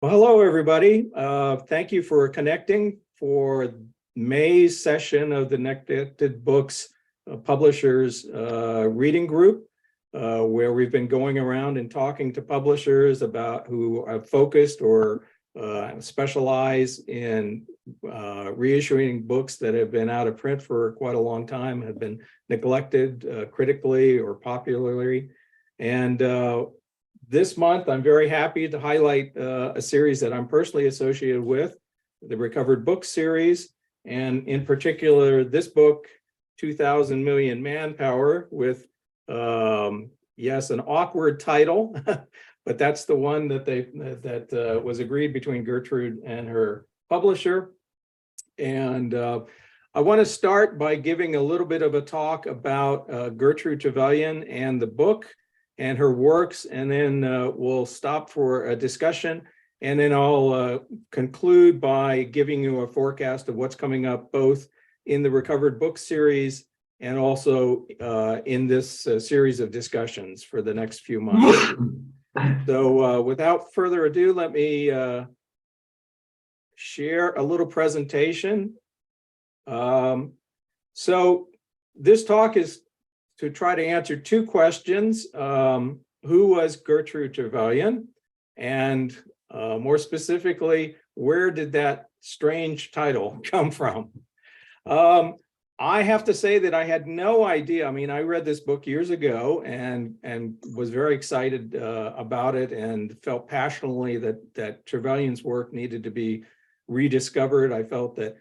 Well, hello, everybody. Thank you for connecting for May's session of the Connected Books Publishers Reading Group, where we've been going around and talking to publishers about who have focused or specialize in reissuing books that have been out of print for quite a long time, have been neglected critically or popularly. And this month, I'm very happy to highlight a series that I'm personally associated with, the Recovered Books series, and in particular, this book, 2000 Million Manpower, with, yes, an awkward title, but that's the one that was agreed between Gertrude and her publisher. And I want to start by giving a little bit of a talk about Gertrude Trevelyan and the book and her works, and then we'll stop for a discussion, and then I'll conclude by giving you a forecast of what's coming up both in the Recovered Books series and also in this series of discussions for the next few months. So without further ado, let me share a little presentation. So this talk is to try to answer two questions. Who was Gertrude Trevelyan? And more specifically, where did that strange title come from? I have to say that I had no idea. I mean, I read this book years ago and was very excited about it and felt passionately that Trevelyan's work needed to be rediscovered. I felt that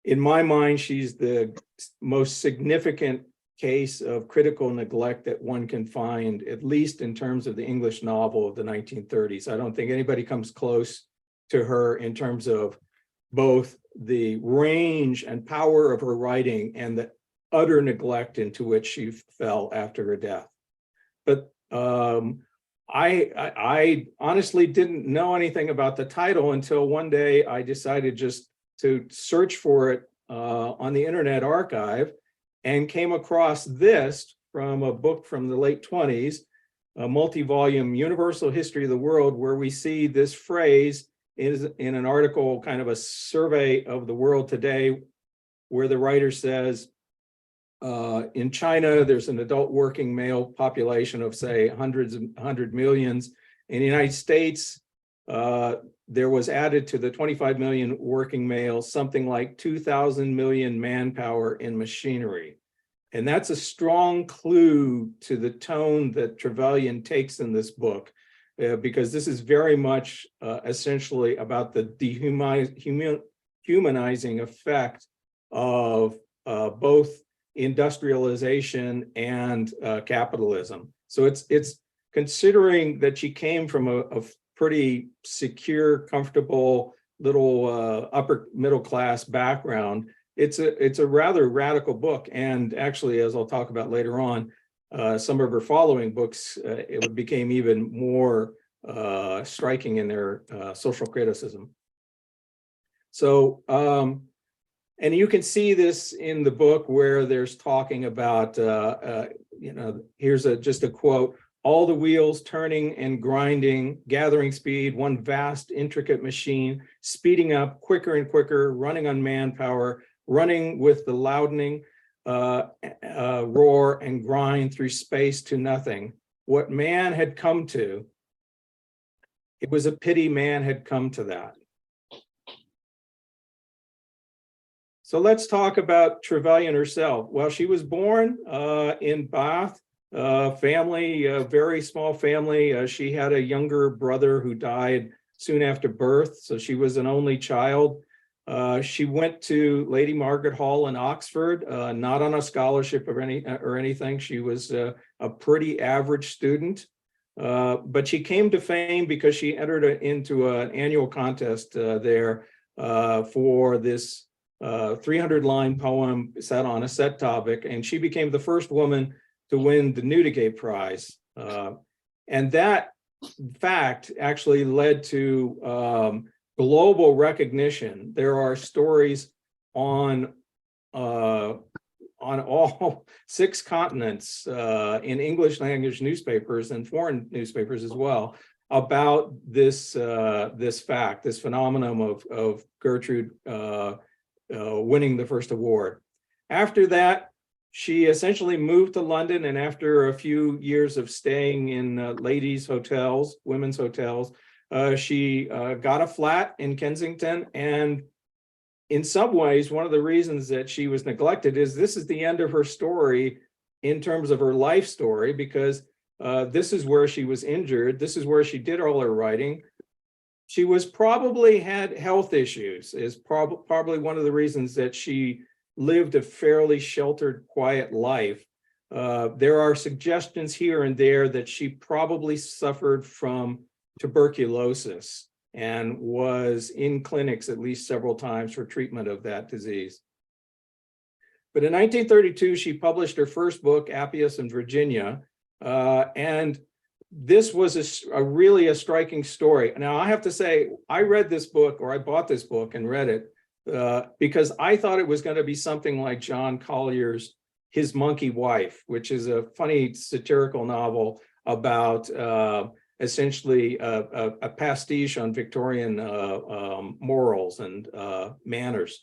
in my mind, she's the most significant case of critical neglect that one can find, at least in terms of the English novel of the 1930s. I don't think anybody comes close to her in terms of both the range and power of her writing and the utter neglect into which she fell after her death. But I honestly didn't know anything about the title until one day I decided just to search for it on the Internet Archive, and came across this from a book from the late 20s, a multi-volume Universal History of the World, where we see this phrase is in an article, kind of a survey of the world today, where the writer says, in China, there's an adult working male population of, say, 100 millions. In the United States, there was added to the 25 million working males, something like 2000 million manpower in machinery. And that's a strong clue to the tone that Trevelyan takes in this book, because this is very much essentially about the dehumanizing effect of both industrialization and capitalism. So it's considering that she came from a pretty secure, comfortable little upper middle class background. It's a rather radical book, and actually, as I'll talk about later on, some of her following books it became even more striking in their social criticism. So, and you can see this in the book where there's talking about, here's just a quote: "All the wheels turning and grinding, gathering speed, one vast, intricate machine, speeding up quicker and quicker, running on manpower, running with the loudening roar and grind through space to nothing. What man had come to, it was a pity man had come to that." So let's talk about Trevelyan herself. Well, she was born in Bath. Family, a very small family. She had a younger brother who died soon after birth, so she was an only child. She went to Lady Margaret Hall in Oxford, not on a scholarship or anything. She was a pretty average student, but she came to fame because she entered into an annual contest there for this 300-line poem set on a set topic, and she became the first woman to win the Newdigate Prize. And that fact actually led to global recognition. There are stories on all 6 continents in English language newspapers and foreign newspapers as well about this fact, this phenomenon of Gertrude winning the first award. After that, she essentially moved to London, and after a few years of staying in ladies' hotels, women's hotels, she got a flat in Kensington. And in some ways, one of the reasons that she was neglected is this is the end of her story in terms of her life story, because this is where she was injured. This is where she did all her writing. She was probably had health issues, is probably one of the reasons that she lived a fairly sheltered, quiet life. There are suggestions here and there that she probably suffered from tuberculosis and was in clinics at least several times for treatment of that disease. But in 1932, she published her first book, Appius in Virginia, and this was really a striking story. Now, I have to say, I read this book, or I bought this book and read it, because I thought it was going to be something like John Collier's His Monkey Wife, which is a funny satirical novel about essentially a pastiche on Victorian morals and manners.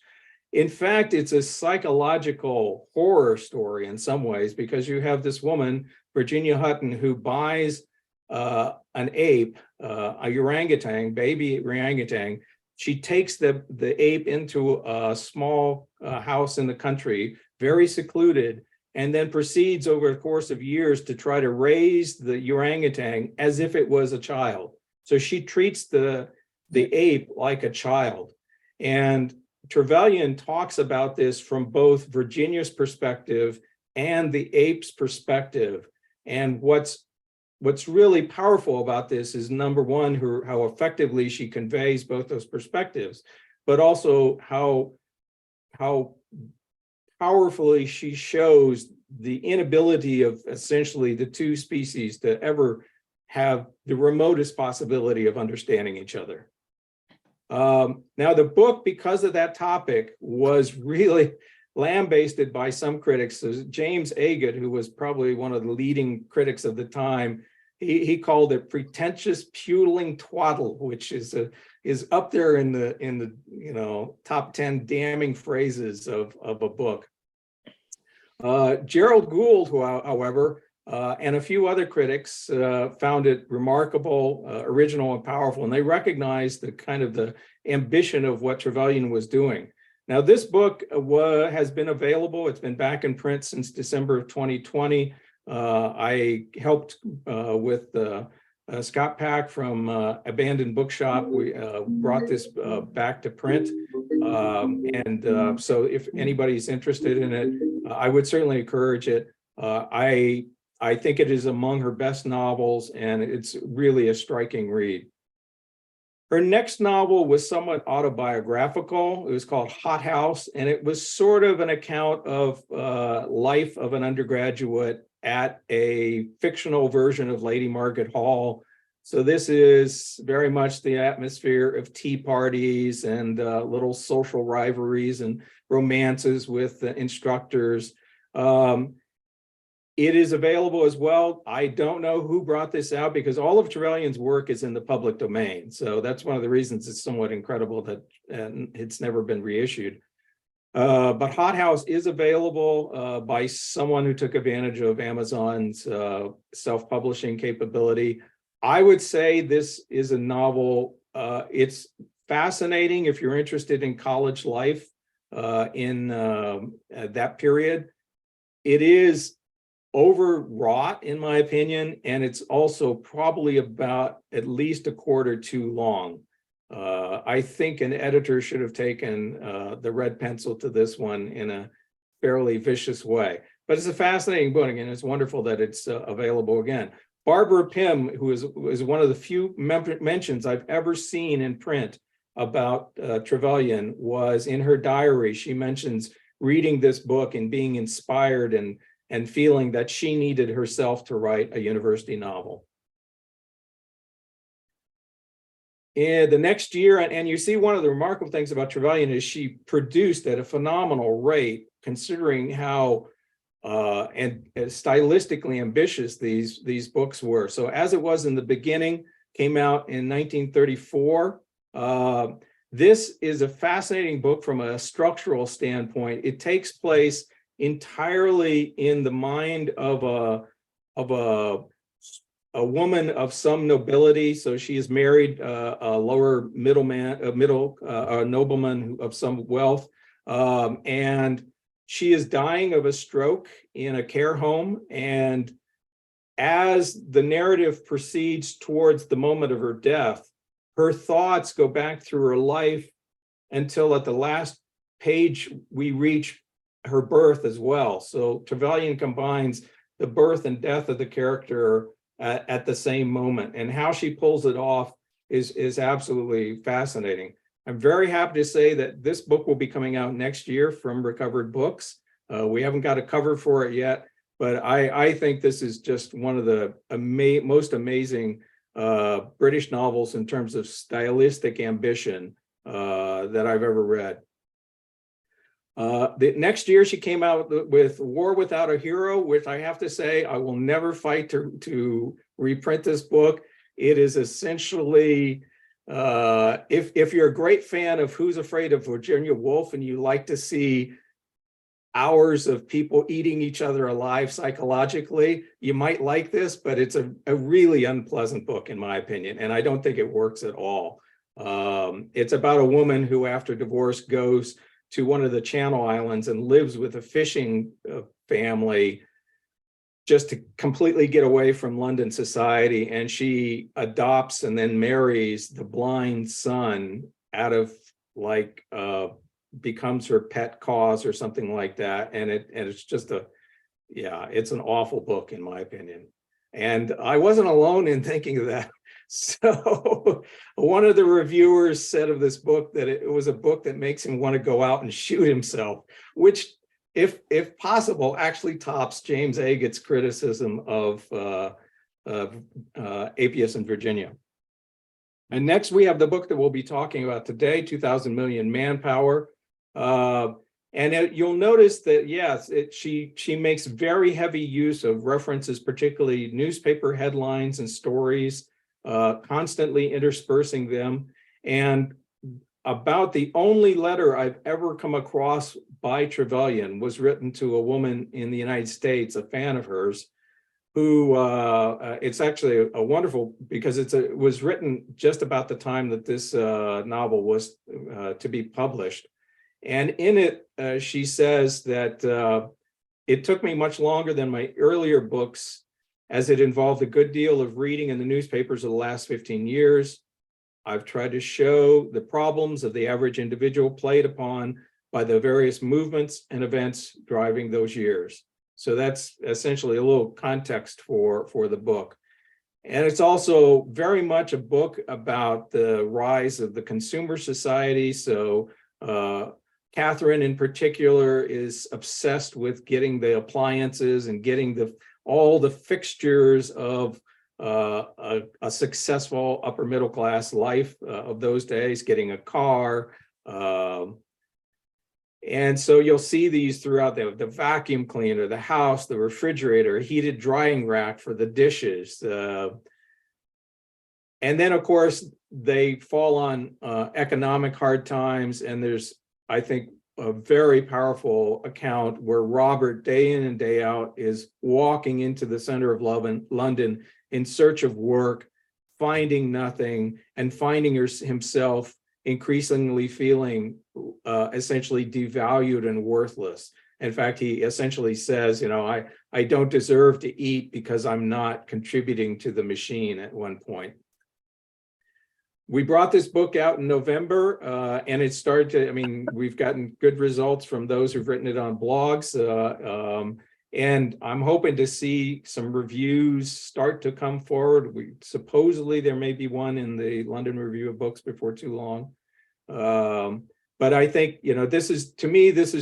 In fact, it's a psychological horror story in some ways, because you have this woman, Virginia Hutton, who buys an ape, a orangutan, baby orangutan. She takes the ape into a small house in the country, very secluded, and then proceeds over the course of years to try to raise the orangutan as if it was a child. So she treats the ape like a child. And Trevelyan talks about this from both Virginia's perspective and the ape's perspective. And what's really powerful about this is, number one, how effectively she conveys both those perspectives, but also how powerfully she shows the inability of essentially the two species to ever have the remotest possibility of understanding each other. Now, the book, because of that topic, was really lambasted by some critics. So James Agate, who was probably one of the leading critics of the time, he called it pretentious, puling twaddle, which is up there in the top 10 damning phrases of a book. Gerald Gould, who, however, and a few other critics found it remarkable, original, and powerful, and they recognized the kind of the ambition of what Trevelyan was doing. Now, this book has been available. It's been back in print since December of 2020. I helped with Scott Pack from Abandoned Bookshop. We brought this back to print. So if anybody's interested in it, I would certainly encourage it. I think it is among her best novels, and it's really a striking read. Her next novel was somewhat autobiographical. It was called Hot House, and it was sort of an account of life of an undergraduate at a fictional version of Lady Margaret Hall. So this is very much the atmosphere of tea parties and little social rivalries and romances with the instructors. It is available as well. I don't know who brought this out, because all of Trevelyan's work is in the public domain. So that's one of the reasons it's somewhat incredible that it's never been reissued. But Hot House is available by someone who took advantage of Amazon's self-publishing capability. I would say this is a novel. It's fascinating if you're interested in college life in that period. It is overwrought, in my opinion, and it's also probably about at least a quarter too long. I think an editor should have taken the red pencil to this one in a fairly vicious way. But it's a fascinating book, and it's wonderful that it's available again. Barbara Pym, who is one of the few mentions I've ever seen in print about Trevelyan, was in her diary. She mentions reading this book and being inspired and feeling that she needed herself to write a university novel. In the next year, and you see one of the remarkable things about Trevelyan is she produced at a phenomenal rate, considering how and stylistically ambitious these books were. So as it was in the beginning, came out in 1934. This is a fascinating book from a structural standpoint. It takes place entirely in the mind of a woman of some nobility. So she is married a lower a nobleman of some wealth, and she is dying of a stroke in a care home. And as the narrative proceeds towards the moment of her death, her thoughts go back through her life until at the last page we reach her birth as well. So Trevelyan combines the birth and death of the character at the same moment, and how she pulls it off is absolutely fascinating. I'm very happy to say that this book will be coming out next year from Recovered Books. We haven't got a cover for it yet, but I think this is just one of the most amazing British novels in terms of stylistic ambition that I've ever read. The next year she came out with War Without a Hero, which I have to say I will never fight to reprint this book. It is essentially, if you're a great fan of Who's Afraid of Virginia Woolf and you like to see hours of people eating each other alive psychologically, you might like this, but it's a really unpleasant book in my opinion, and I don't think it works at all. It's about a woman who after divorce goes to one of the Channel Islands and lives with a fishing family just to completely get away from London society. And she adopts and then marries the blind son out of like, becomes her pet cause or something like that. And it's just it's an awful book in my opinion. And I wasn't alone in thinking of that. So one of the reviewers said of this book that it was a book that makes him want to go out and shoot himself, which if possible actually tops James Agat's criticism of Appius and Virginia. And next we have the book that we'll be talking about today, 2000 Million Manpower. And you'll notice that, yes, she makes very heavy use of references, particularly newspaper headlines and stories, constantly interspersing them. And about the only letter I've ever come across by Trevelyan was written to a woman in the United States, a fan of hers, who it's actually a wonderful, because it was written just about the time that this novel was to be published. And in it, she says that it took me much longer than my earlier books, as it involved a good deal of reading in the newspapers of the last 15 years. I've tried to show the problems of the average individual played upon by the various movements and events driving those years. So that's essentially a little context for the book. And it's also very much a book about the rise of the consumer society. So Catherine in particular is obsessed with getting the appliances and getting all the fixtures of a successful upper middle class life of those days, getting a car. And so you'll see these throughout the vacuum cleaner, the house, the refrigerator, a heated drying rack for the dishes. And then, of course, they fall on economic hard times. And there's, I think, a very powerful account where Robert, day in and day out, is walking into the center of London in search of work, finding nothing, and finding himself increasingly feeling essentially devalued and worthless. In fact, he essentially says, I don't deserve to eat because I'm not contributing to the machine at one point. We brought this book out in November, and it started to, we've gotten good results from those who've written it on blogs, and I'm hoping to see some reviews start to come forward. Supposedly there may be one in the London Review of Books before too long. But I think, this is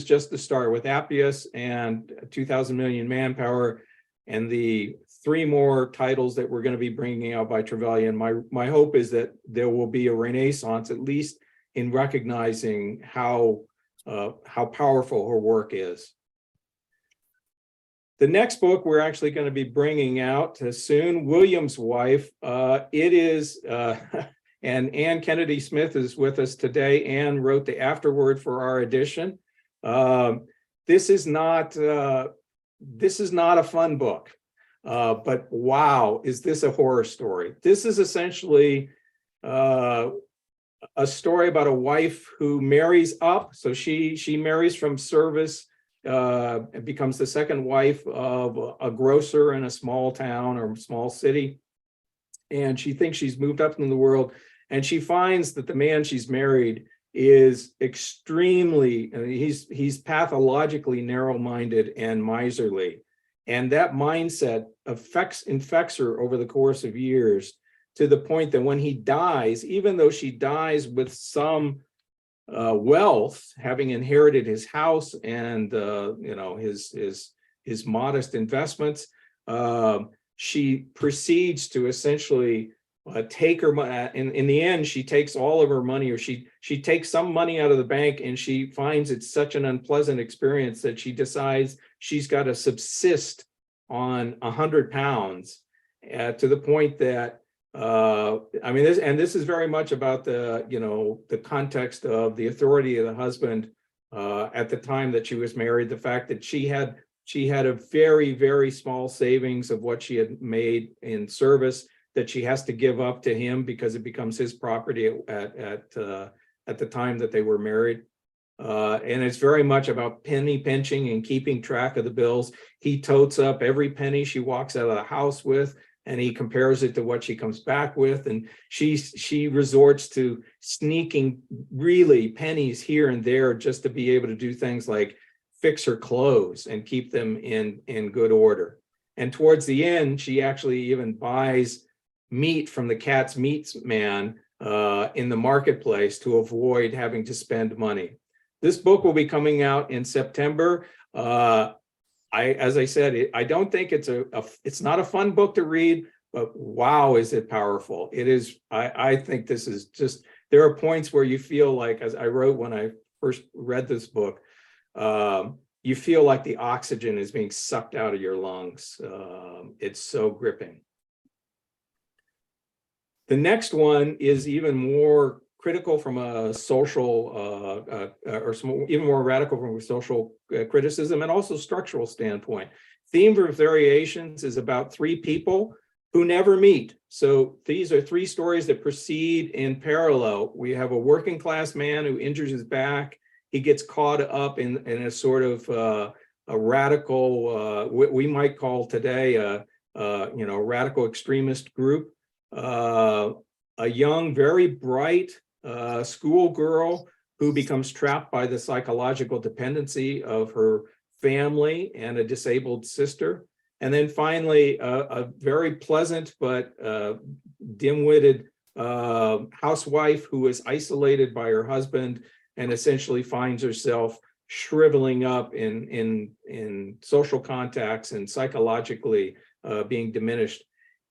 just the start with Appius and 2000 Million Manpower and the 3 more titles that we're going to be bringing out by Trevelyan. My hope is that there will be a renaissance, at least in recognizing how powerful her work is. The next book we're actually going to be bringing out soon, William's Wife. It is, and Ann Kennedy Smith is with us today. Ann wrote the afterword for our edition. This is not a fun book, but wow, is this a horror story? This is essentially a story about a wife who marries up. So she marries from service. It becomes the second wife of a grocer in a small town or small city. And she thinks she's moved up in the world. And she finds that the man she's married is extremely, he's pathologically narrow-minded and miserly. And that mindset infects her over the course of years, to the point that when he dies, even though she dies with some wealth, having inherited his house and his modest investments, she proceeds to essentially take her money. In the end, she takes all of her money, or she takes some money out of the bank, and she finds it's such an unpleasant experience that she decides she's got to subsist on 100 pounds, to the point that this is very much about the context of the authority of the husband at the time that she was married. The fact that she had a very, very small savings of what she had made in service that she has to give up to him because it becomes his property at the time that they were married. And it's very much about penny pinching and keeping track of the bills. He totes up every penny she walks out of the house with, and he compares it to what she comes back with. And she resorts to sneaking really pennies here and there just to be able to do things like fix her clothes and keep them in good order. And towards the end, she actually even buys meat from the cat's meat man in the marketplace to avoid having to spend money. This book will be coming out in September. As I said, I don't think it's not a fun book to read, but wow, is it powerful. It is. I think this is just, there are points where you feel like, as I wrote when I first read this book, you feel like the oxygen is being sucked out of your lungs. It's so gripping. The next one is even more critical from a social, even more radical from a social criticism and also structural standpoint. Theme of Variations is about three people who never meet. So these are three stories that proceed in parallel. We have a working class man who injures his back. He gets caught up in a sort of a radical, what we might call today a radical extremist group. A young, very bright schoolgirl who becomes trapped by the psychological dependency of her family and a disabled sister. And then finally, a very pleasant but dim-witted housewife who is isolated by her husband and essentially finds herself shriveling up in social contacts and psychologically being diminished.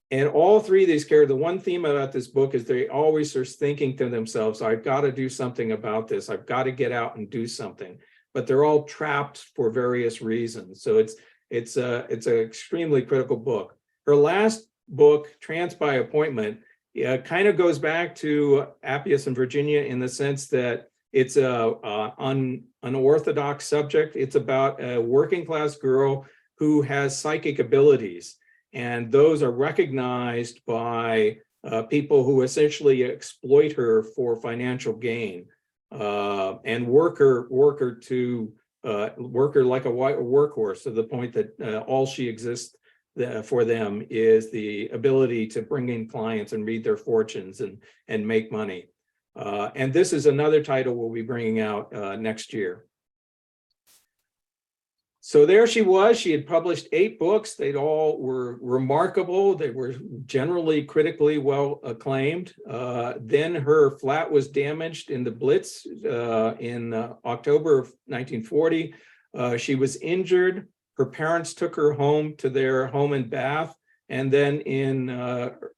And all three of these characters, the one theme about this book is they always are thinking to themselves, I've got to do something about this. I've got to get out and do something. But they're all trapped for various reasons. So it's an extremely critical book. Her last book, Trance by Appointment, kind of goes back to Appius and Virginia in the sense that it's an unorthodox subject. It's about a working class girl who has psychic abilities. And those are recognized by people who essentially exploit her for financial gain and work her like a workhorse, to the point that all she exists for them is the ability to bring in clients and read their fortunes and make money. And this is another title we'll be bringing out next year. So there she was. She had published 8 books. They all were remarkable. They were generally critically well acclaimed. Then her flat was damaged in the Blitz in October of 1940. She was injured. Her parents took her home to their home in Bath. And then in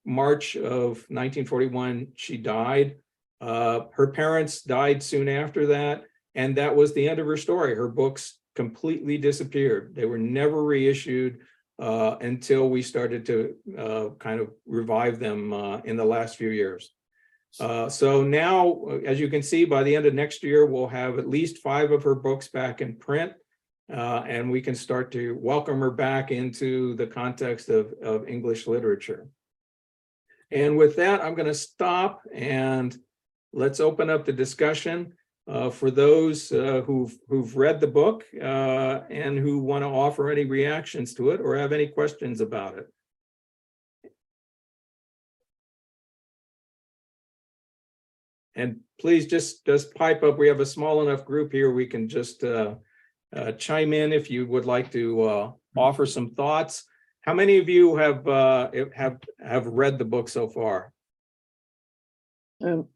March of 1941, she died. Her parents died soon after that. And that was the end of her story. Her books completely disappeared. They were never reissued until we started to kind of revive them in the last few years. So now, as you can see, by the end of next year, we'll have at least 5 of her books back in print, and we can start to welcome her back into the context of English literature. And with that, I'm going to stop and let's open up the discussion for those who've read the book and who want to offer any reactions to it or have any questions about it. And please just pipe up. We have a small enough group here. We can just chime in if you would like to offer some thoughts. How many of you have read the book so far?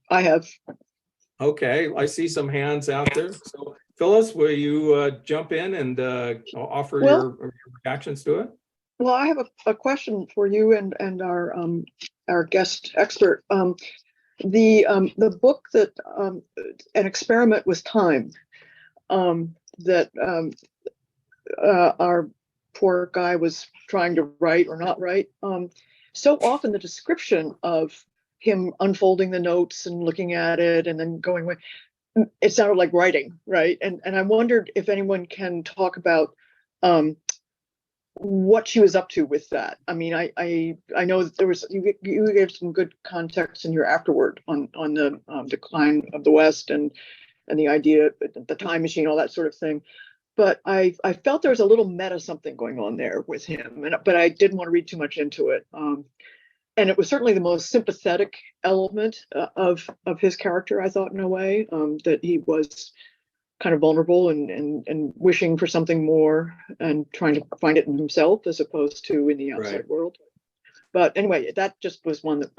I have. Okay, I see some hands out there. So Phyllis, will you jump in and offer your reactions to it? Well, I have a question for you and our guest expert. The book that An Experiment with Time, that our poor guy was trying to write or not write. So often the description of him unfolding the notes and looking at it and then going away, it sounded like writing, right? And I wondered if anyone can talk about what she was up to with that. I mean, I know that there was, you gave some good context in your afterword on the decline of the West and the idea, the time machine, all that sort of thing. But I felt there was a little meta something going on there with him, but I didn't want to read too much into it. And it was certainly the most sympathetic element of his character, I thought, in a way, that he was kind of vulnerable and wishing for something more and trying to find it in himself as opposed to in the outside world. But anyway, that just was one that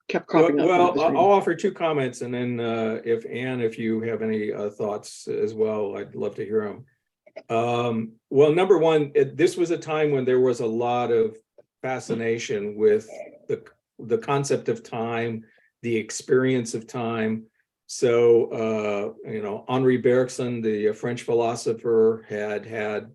kept cropping up. Well, I'll offer 2 comments, and then if Anne, if you have any thoughts as well, I'd love to hear them. Well, number one, this was a time when there was a lot of fascination with the concept of time, the experience of time. So, Henri Bergson, the French philosopher, had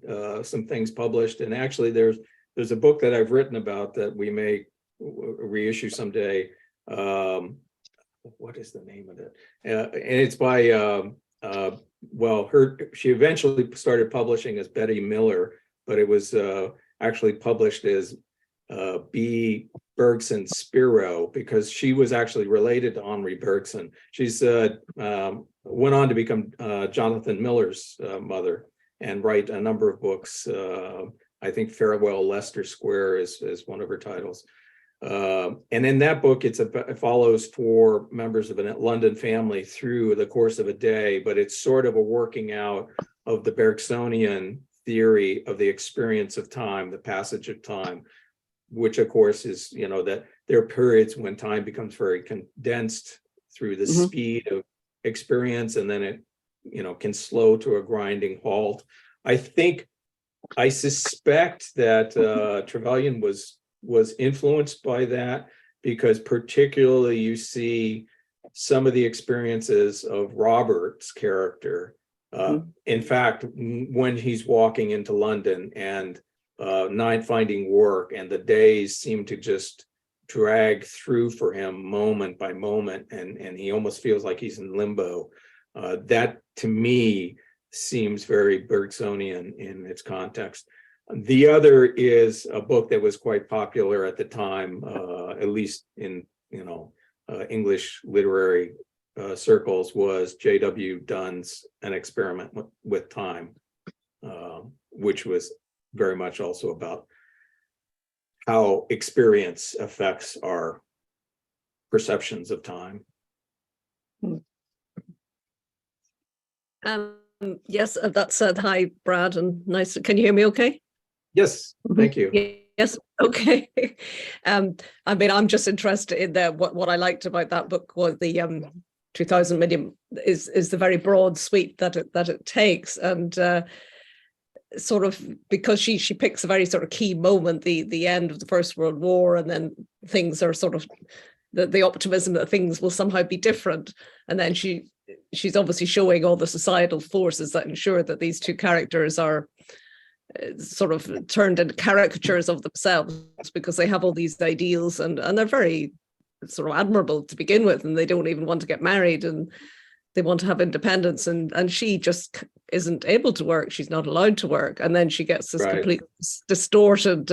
some things published, and actually there's a book that I've written about that we may reissue someday. What is the name of it? And it's by she eventually started publishing as Betty Miller, but it was actually published as B. Bergson Spiro, because she was actually related to Henri Bergson. She's went on to become Jonathan Miller's mother and write a number of books. I think Farewell Leicester Square is one of her titles. And in that book, it follows 4 members of a London family through the course of a day, but it's sort of a working out of the Bergsonian theory of the experience of time, the passage of time, which of course is, that there are periods when time becomes very condensed through the speed of experience, and then it, can slow to a grinding halt. I suspect that Trevelyan was influenced by that, because particularly you see some of the experiences of Robert's character. In fact, when he's walking into London and not finding work, and the days seem to just drag through for him moment by moment, and he almost feels like he's in limbo. That to me seems very Bergsonian in its context. The other is a book that was quite popular at the time, at least in English literary circles, was J.W. Dunn's An Experiment with Time, which was very much also about how experience affects our perceptions of time. Yes, that's hi, Brad, and nice. Can you hear me okay? Yes, thank you. Yes, okay. I'm just interested in what I liked about that book was the 2000 million is the very broad sweep that it takes, and sort of because she picks a very sort of key moment, the end of the First World War, and then things are sort of the optimism that things will somehow be different, and then she she's obviously showing all the societal forces that ensure that these two characters are sort of turned into caricatures of themselves, because they have all these ideals, and they're very sort of admirable to begin with, and they don't even want to get married, and they want to have independence, and she just isn't able to work. She's not allowed to work, and then she gets this complete distorted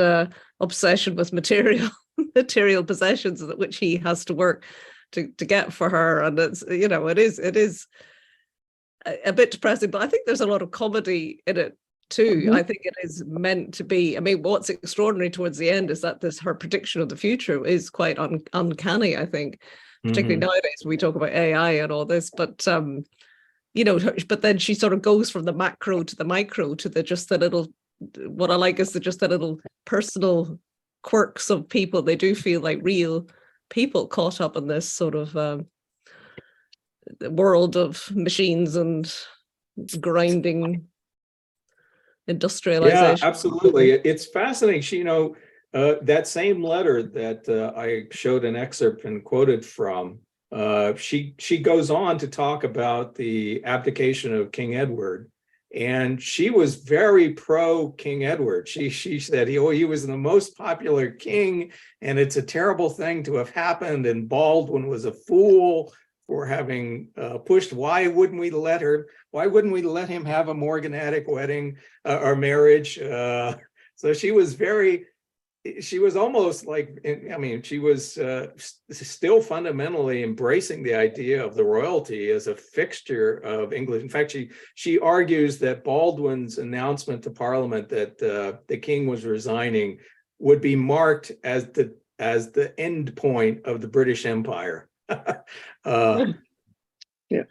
obsession with material possessions, which he has to work to get for her. And it's, you know, it is a bit depressing, but I think there's a lot of comedy in it too. I think it is meant to be. I mean, what's extraordinary towards the end is that her prediction of the future is quite uncanny, I think, particularly nowadays when we talk about AI and all this. But you know, but then she sort of goes from the macro to the micro to the little. What I like is just the little personal quirks of people. They do feel like real people caught up in this sort of world of machines and grinding industrialization. Yeah, absolutely. It's fascinating. She, you know, that same letter that I showed an excerpt and quoted from, she goes on to talk about the abdication of King Edward, and she was very pro King Edward. She said he was the most popular king, and it's a terrible thing to have happened, and Baldwin was a fool for having pushed. Why wouldn't we let him have a morganatic wedding or marriage? So she was almost like, I mean, she was still fundamentally embracing the idea of the royalty as a fixture of English. In fact, she argues that Baldwin's announcement to Parliament that the king was resigning would be marked as the end point of the British Empire. Yeah.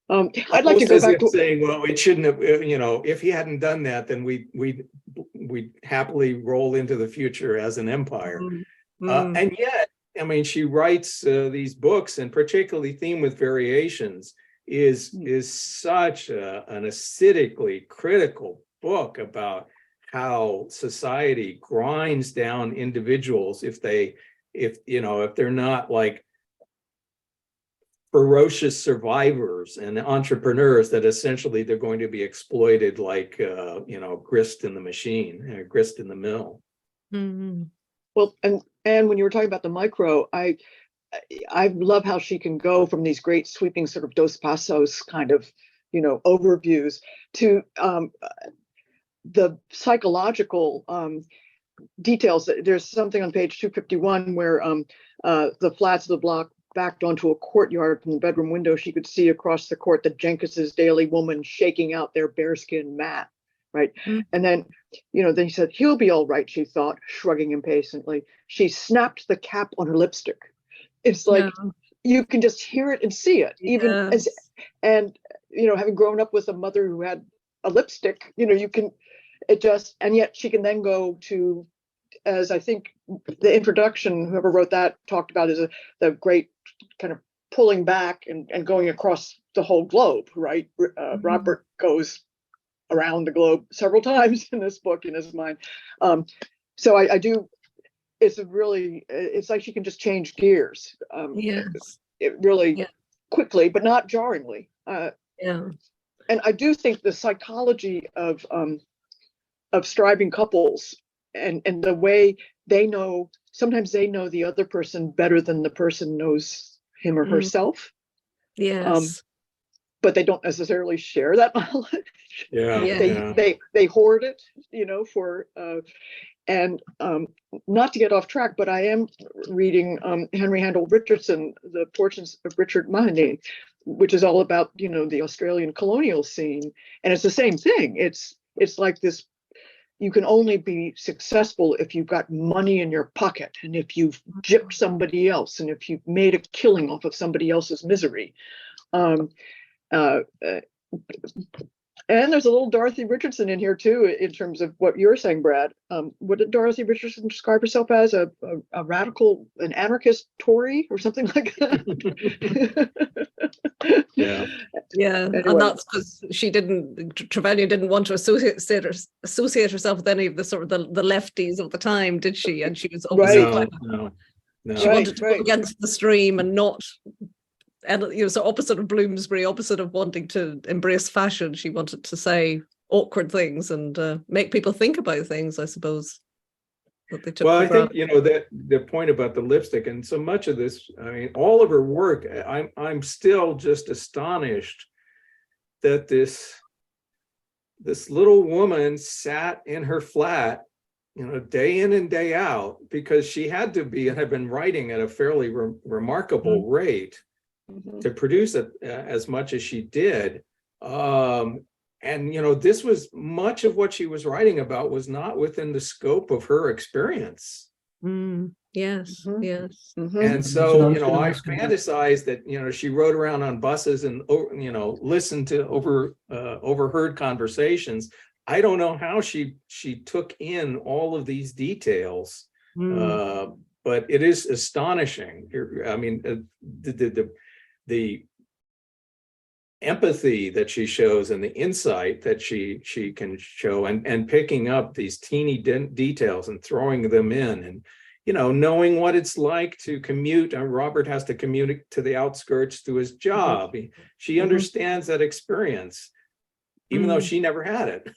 I'd like to go back to saying, well, it shouldn't have, you know, if he hadn't done that, then we'd happily roll into the future as an empire. And yet, I mean, she writes these books, and particularly Theme with Variations is such an acidically critical book about how society grinds down individuals if they're not like ferocious survivors and entrepreneurs, that essentially they're going to be exploited like grist in the machine, grist in the mill. Well, and when you were talking about the micro, I love how she can go from these great sweeping sort of Dos Passos kind of, you know, overviews to the psychological details. There's something on page 251 where the flats of the block backed onto a courtyard. From the bedroom window, she could see across the court the Jenkins's daily woman shaking out their bearskin mat, right? And then, you know, then he said, he'll be all right, she thought, shrugging impatiently. She snapped the cap on her lipstick. It's like, you can just hear it and see it, even as, and, you know, having grown up with a mother who had a lipstick, you know, you can, it just, and yet she can then go to, as I think the introduction, whoever wrote that talked about, is the great kind of pulling back and going across the whole globe, right? Robert goes around the globe several times in this book in his mind. So I do, it's like she can just change gears. It really quickly, but not jarringly. And I do think the psychology of striving couples and the way they know, sometimes they know the other person better than the person knows him or herself. But they don't necessarily share that knowledge. They hoard it, you know, for and not to get off track, but I am reading Henry Handel Richardson, The Fortunes of Richard Mahony, which is all about, you know, the Australian colonial scene, and it's the same thing. It's like this. You can only be successful if you've got money in your pocket, and if you've gypped somebody else, and if you've made a killing off of somebody else's misery. And there's a little Dorothy Richardson in here too, in terms of what you're saying, Brad. What did Dorothy Richardson describe herself as? A radical, an anarchist Tory or something like that? Anyway. And that's because Trevelyan didn't want to associate herself with any of the sort of the lefties of the time, did she? And she was obviously No. she wanted to go against the stream and not and so opposite of Bloomsbury, opposite of wanting to embrace fashion, she wanted to say awkward things and make people think about things, I suppose. That they took Well, for I think, granted. that the point about the lipstick and so much of this, I mean, all of her work, I'm still just astonished that this little woman sat in her flat, day in and day out, because she had been writing at a fairly remarkable rate to produce it as much as she did. And this was much of what she was writing about was not within the scope of her experience. Yes, yes. And so, I fantasized that, she rode around on buses and, listened to overheard conversations. I don't know how she took in all of these details, but it is astonishing. I mean, the empathy that she shows and the insight that she can show, and picking up these teeny details and throwing them in, and knowing what it's like to commute. Robert has to commute to the outskirts to his job. She understands that experience, even though she never had it.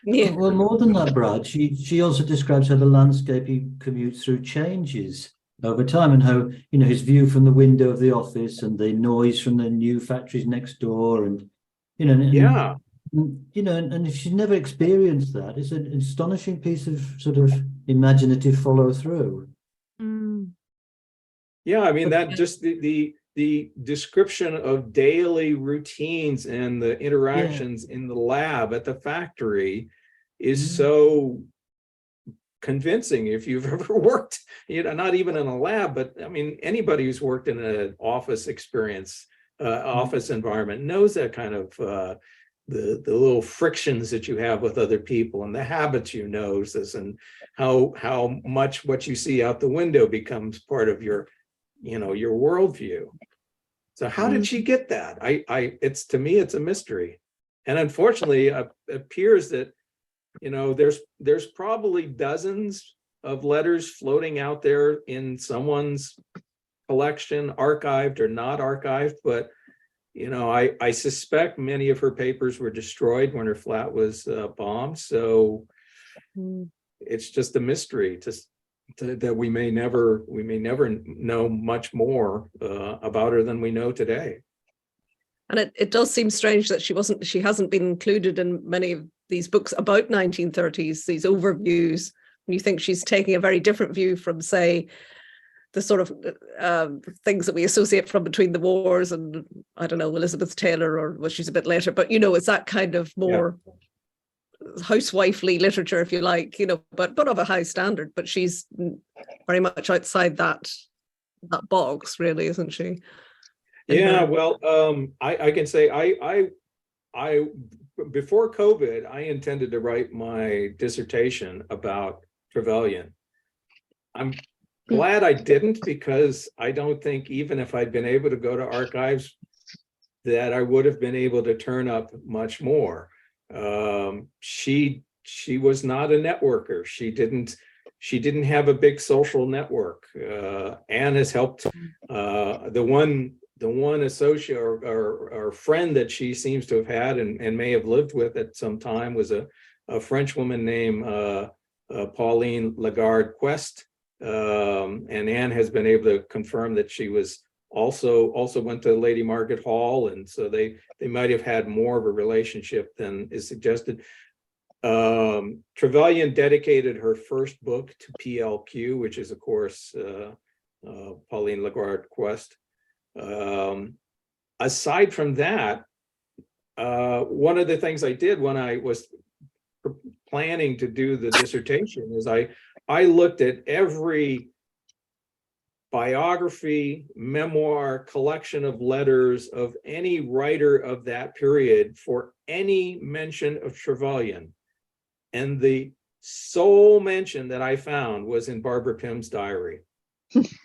Yeah. Well, more than that, Brad, she also describes how the landscape he commutes through changes over time, and how his view from the window of the office and the noise from the new factories next door, and and if she's never experienced that, it's an astonishing piece of sort of imaginative follow through. Yeah, I mean, that just the description of daily routines and the interactions in the lab at the factory is so convincing. If you've ever worked, not even in a lab, but I mean, anybody who's worked in an office experience, office environment knows that kind of the little frictions that you have with other people and the habits notice, and how much what you see out the window becomes part of your your worldview. So how did she get that? It's, to me, it's a mystery. And unfortunately, it appears that, there's probably dozens of letters floating out there in someone's collection, archived or not archived. But, I suspect many of her papers were destroyed when her flat was bombed. So it's just a mystery that we may never know much more about her than we know today. And it does seem strange that she hasn't been included in many of these books about 1930s, these overviews. And you think she's taking a very different view from, say, the sort of things that we associate from between the wars and, I don't know, Elizabeth Taylor, or well, she's a bit later, but it's that kind of more housewifely literature, if you like, but of a high standard. But she's very much outside that box, really, isn't she? Well, I can say I before COVID, I intended to write my dissertation about Trevelyan. I'm glad I didn't, because I don't think, even if I'd been able to go to archives, that I would have been able to turn up much more. She was not a networker. She didn't have a big social network. Anne has helped. The one associate or friend that she seems to have had and may have lived with at some time was a French woman named Pauline Lagarde Quest. And Anne has been able to confirm that she was also went to Lady Margaret Hall, and so they might have had more of a relationship than is suggested. Trevelyan dedicated her first book to PLQ, which is, of course, Pauline Lagarde Quest. Aside from that, one of the things I did when I was planning to do the dissertation is I looked at every biography, memoir, collection of letters of any writer of that period for any mention of Trevelyan. And the sole mention that I found was in Barbara Pym's diary.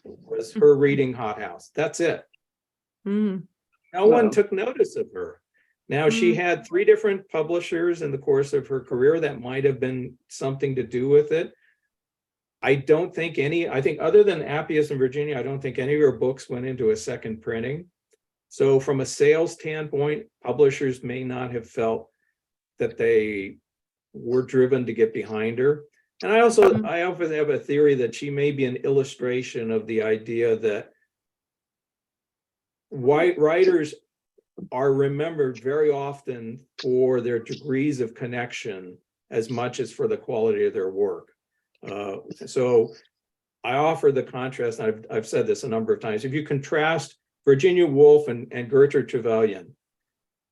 Was her reading hothouse. That's it. No one took notice of her. Now, she had 3 different publishers in the course of her career. That might have been something to do with it. I think other than Appius in Virginia, I don't think any of her books went into a second printing. So from a sales standpoint, publishers may not have felt that they were driven to get behind her. And I often have a theory that she may be an illustration of the idea that white writers are remembered very often for their degrees of connection as much as for the quality of their work. So I offer the contrast, I've said this a number of times. If you contrast Virginia Woolf and Gertrude Trevelyan,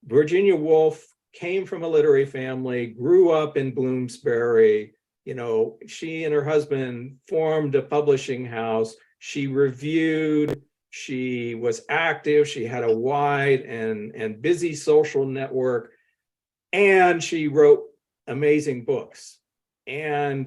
Virginia Woolf came from a literary family, grew up in Bloomsbury. You know, she and her husband formed a publishing house. She reviewed, she was active, she had a wide and busy social network, and she wrote amazing books. And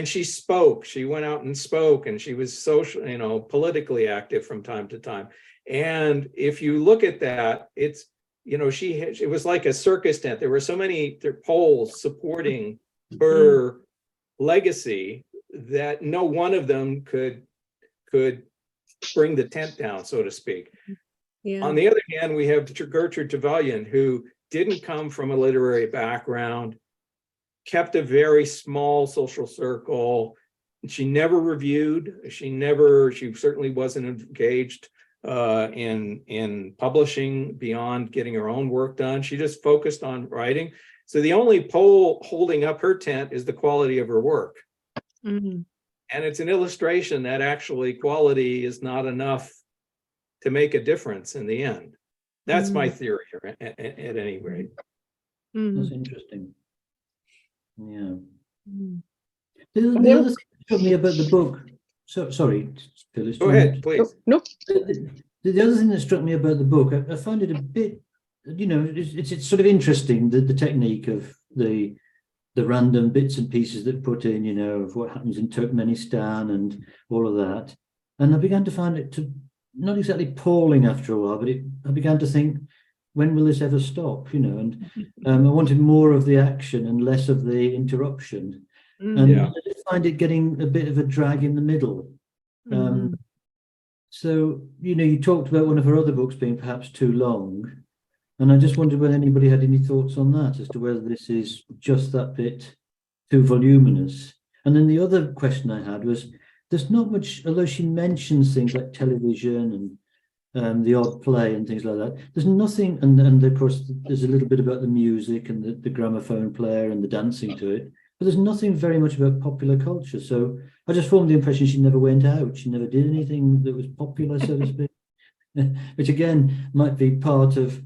she spoke, she went out and spoke, and she was social, you know, politically active from time to time. And if you look at that, it's, you know, it was like a circus tent. There were so many polls supporting her legacy that no one of them could bring the tent down, so to speak. Yeah. On the other hand, we have Gertrude Trevelyan, who didn't come from a literary background, kept a very small social circle. She never reviewed. She certainly wasn't engaged in publishing beyond getting her own work done. She just focused on writing. So the only pole holding up her tent is the quality of her work. Mm-hmm. And it's an illustration that actually quality is not enough to make a difference in the end. That's my theory at any rate. That's interesting. Yeah. Mm-hmm. The other thing that struck me about the book, so sorry, Phyllis. Go ahead, please. Nope. The other thing that struck me about the book, I find it a bit, you know, it's sort of interesting, the technique of the random bits and pieces that put in, you know, of what happens in Turkmenistan and all of that. And I began to find it not exactly appalling after a while, but I began to think, when will this ever stop? You know, and I wanted more of the action and less of the interruption. And I just find it getting a bit of a drag in the middle. So, you know, you talked about one of her other books being perhaps too long. And I just wondered whether anybody had any thoughts on that, as to whether this is just that bit too voluminous. And then the other question I had was, there's not much, although she mentions things like television and the odd play and things like that, there's nothing, and of course there's a little bit about the music and the gramophone player and the dancing to it, but there's nothing very much about popular culture. So I just formed the impression she never went out, she never did anything that was popular, so to speak, which again might be part of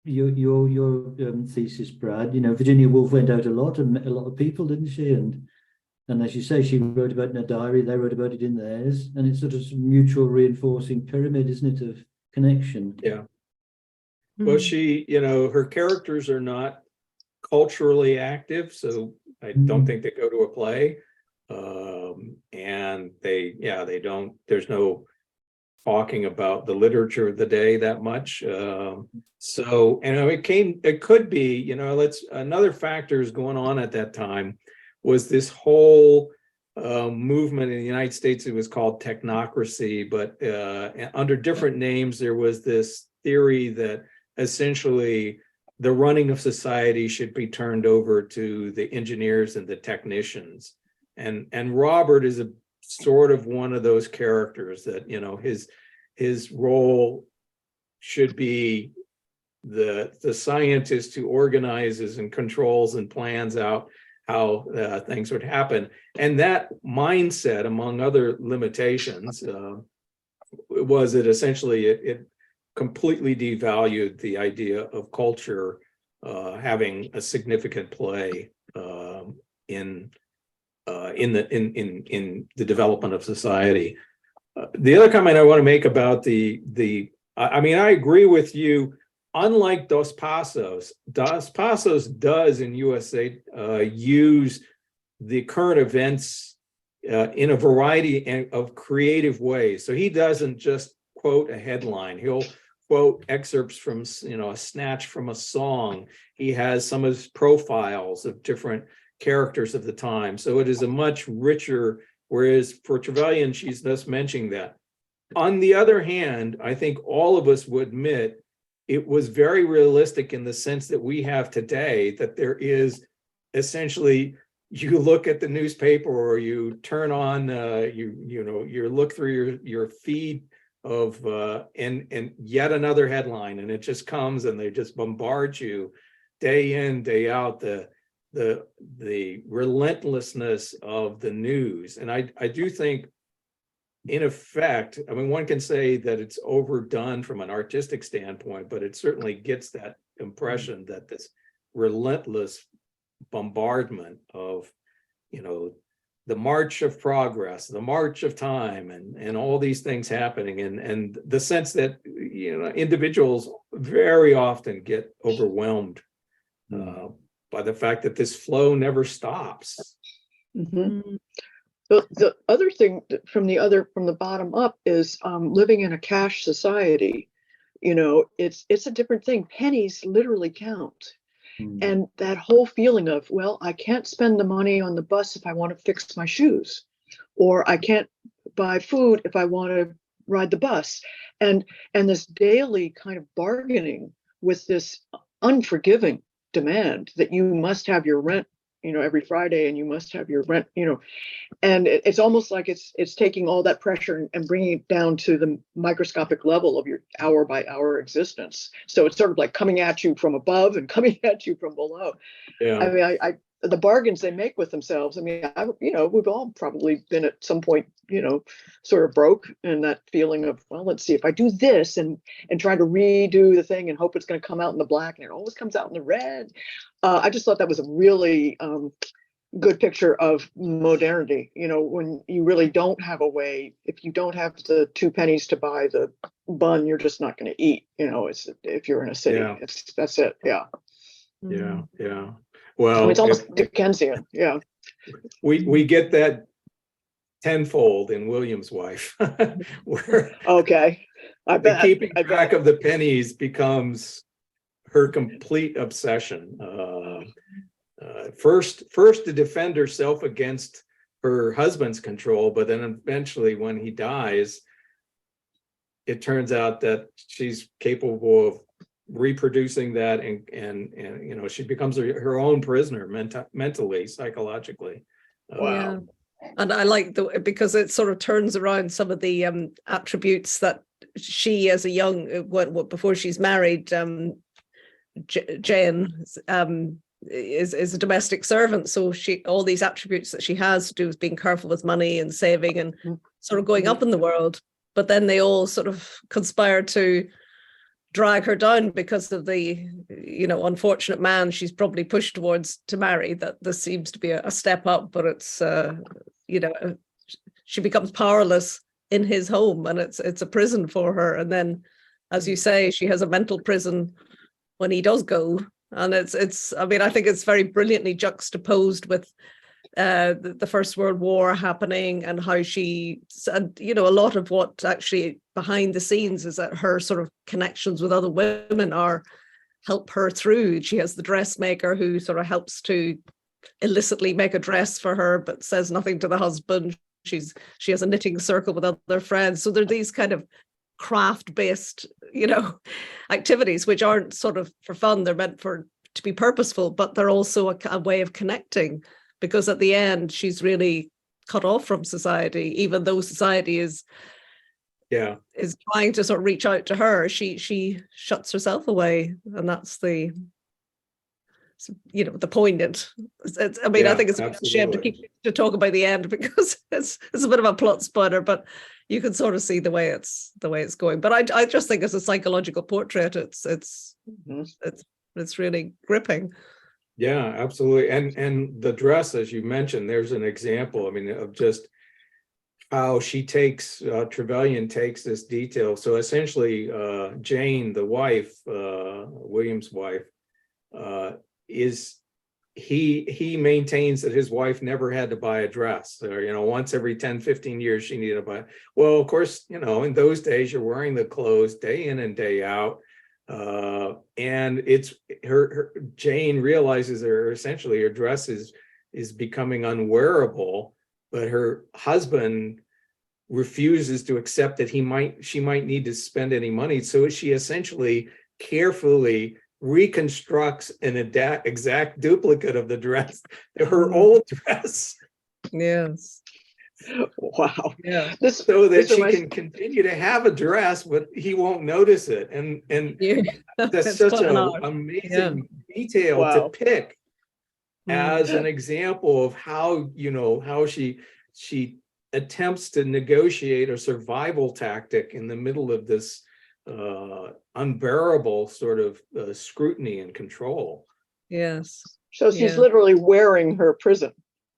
your thesis, Brad. You know, Virginia Woolf went out a lot and met a lot of people, didn't she? And as you say, she wrote about it in her diary, they wrote about it in theirs, and it's sort of some mutual reinforcing pyramid, isn't it, of connection? Yeah. Well, she, you know, her characters are not culturally active, so I don't think they go to a play. And they don't, there's no talking about the literature of the day that much. So, you know, it could be, you know, another factor is going on at that time was this whole movement in the United States. It was called technocracy, but under different names, there was this theory that essentially the running of society should be turned over to the engineers and the technicians. And Robert is a sort of one of those characters that, you know, his role should be the scientist who organizes and controls and plans out how things would happen. And that mindset, among other limitations, was that essentially it completely devalued the idea of culture having a significant play in the development of society. The other comment I want to make about I mean, I agree with you. Unlike Dos Passos does in USA use the current events in a variety of creative ways. So he doesn't just quote a headline. He'll quote excerpts from, you know, a snatch from a song. He has some of his profiles of different characters of the time. So it is a much richer, whereas for Trevelyan, she's just mentioning that. On the other hand, I think all of us would admit it was very realistic in the sense that we have today, that there is essentially, you look at the newspaper or you turn on, you look through your feed of, and yet another headline, and it just comes and they just bombard you day in, day out, the relentlessness of the news. And I do think, in effect, I mean, one can say that it's overdone from an artistic standpoint, but it certainly gets that impression that this relentless bombardment of, the march of progress, the march of time, and all these things happening, and the sense that, individuals very often get overwhelmed by the fact that this flow never stops. Mm-hmm. The other thing from the bottom up is living in a cash society. It's a different thing. Pennies literally count. And that whole feeling of, well, I can't spend the money on the bus if I want to fix my shoes, or I can't buy food if I want to ride the bus. And this daily kind of bargaining with this unforgiving demand that you must have your rent, every Friday, and you must have your rent, and it's almost like it's taking all that pressure and bringing it down to the microscopic level of your hour by hour existence. So it's sort of like coming at you from above and coming at you from below. Yeah. I mean, I the bargains they make with themselves. I mean, we've all probably been at some point, sort of broke, and that feeling of, well, let's see if I do this and try to redo the thing and hope it's going to come out in the black, and it always comes out in the red. I just thought that was a really good picture of modernity. When you really don't have a way, if you don't have the 2 pennies to buy the bun, you're just not going to eat. It's, if you're in a city, Yeah. that's it. Yeah. Yeah. I Well, mean, it's almost Dickensian. Yeah. we get that tenfold in William's Wife, where Okay. I the bet. keeping I track bet. of the pennies becomes her complete obsession. First to defend herself against her husband's control, but then eventually, when he dies, it turns out that she's capable of reproducing that, and she becomes her own prisoner mentally, psychologically. Wow. Yeah. And I like because it sort of turns around some of the attributes that she, as a young, before she's married, Jane is a domestic servant. So all these attributes that she has to do with being careful with money and saving and sort of going up in the world. But then they all sort of conspire to drag her down because of the, unfortunate man she's probably pushed towards to marry. That this seems to be a step up, but it's, she becomes powerless in his home, and it's a prison for her. And then, as you say, she has a mental prison when he does go. And it's I mean, I think it's very brilliantly juxtaposed with the First World War happening, and how she, and a lot of what actually behind the scenes is that her sort of connections with other women help her through. She has the dressmaker who sort of helps to illicitly make a dress for her, but says nothing to the husband. She has a knitting circle with other friends. So there are these kind of craft-based, activities which aren't sort of for fun. They're meant to be purposeful, but they're also a way of connecting, because at the end she's really cut off from society, even though society is trying to sort of reach out to her. She shuts herself away, and that's the poignant. I think it's a shame to talk about the end, because it's a bit of a plot spoiler, but you can sort of see the way it's going. But I just think it's a psychological portrait. It's really gripping. Yeah, absolutely. And the dress, as you mentioned, there's an example, of just how she takes, Trevelyan takes this detail. So essentially, Jane, the wife, William's wife, he maintains that his wife never had to buy a dress, or, once every 10, 15 years she needed to buy. Well, of course, in those days you're wearing the clothes day in and day out. And it's her Jane realizes essentially her dress is becoming unwearable, but her husband refuses to accept that she might need to spend any money. So she essentially carefully reconstructs an exact duplicate of the dress, her old dress, Yes. Wow. Yeah. so that These are she my- can continue to have a dress, but he won't notice it. And Yeah. that's It's such quite an an art. amazing detail Wow. to pick Mm. as an example of how, how she attempts to negotiate a survival tactic in the middle of this unbearable sort of scrutiny and control. Yes. So she's Yeah. literally wearing her prison.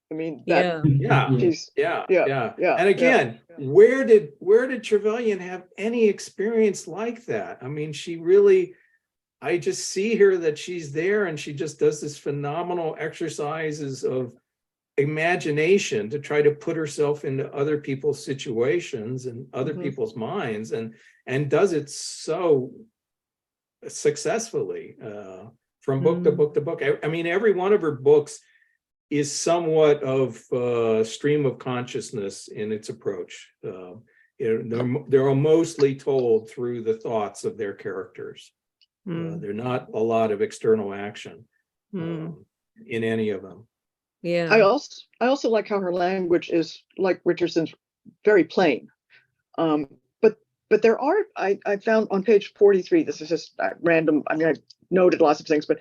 I mean, that Yeah. Yeah. she's, Yeah, Yeah, yeah. yeah, And again, yeah. where did Trevelyan have any experience like that? I mean, she really, I just see her that she's there and she just does this phenomenal exercises of imagination to try to put herself into other people's situations and other Mhm. people's minds, and does it so successfully from book to book to book. I mean, every one of her books is somewhat of a stream of consciousness in its approach. They're mostly told through the thoughts of their characters. They're not a lot of external action in any of them. Yeah. I also like how her language is, like Richardson's, very plain. But there are, I found on page 43, this is just random, I mean, I noted lots of things, but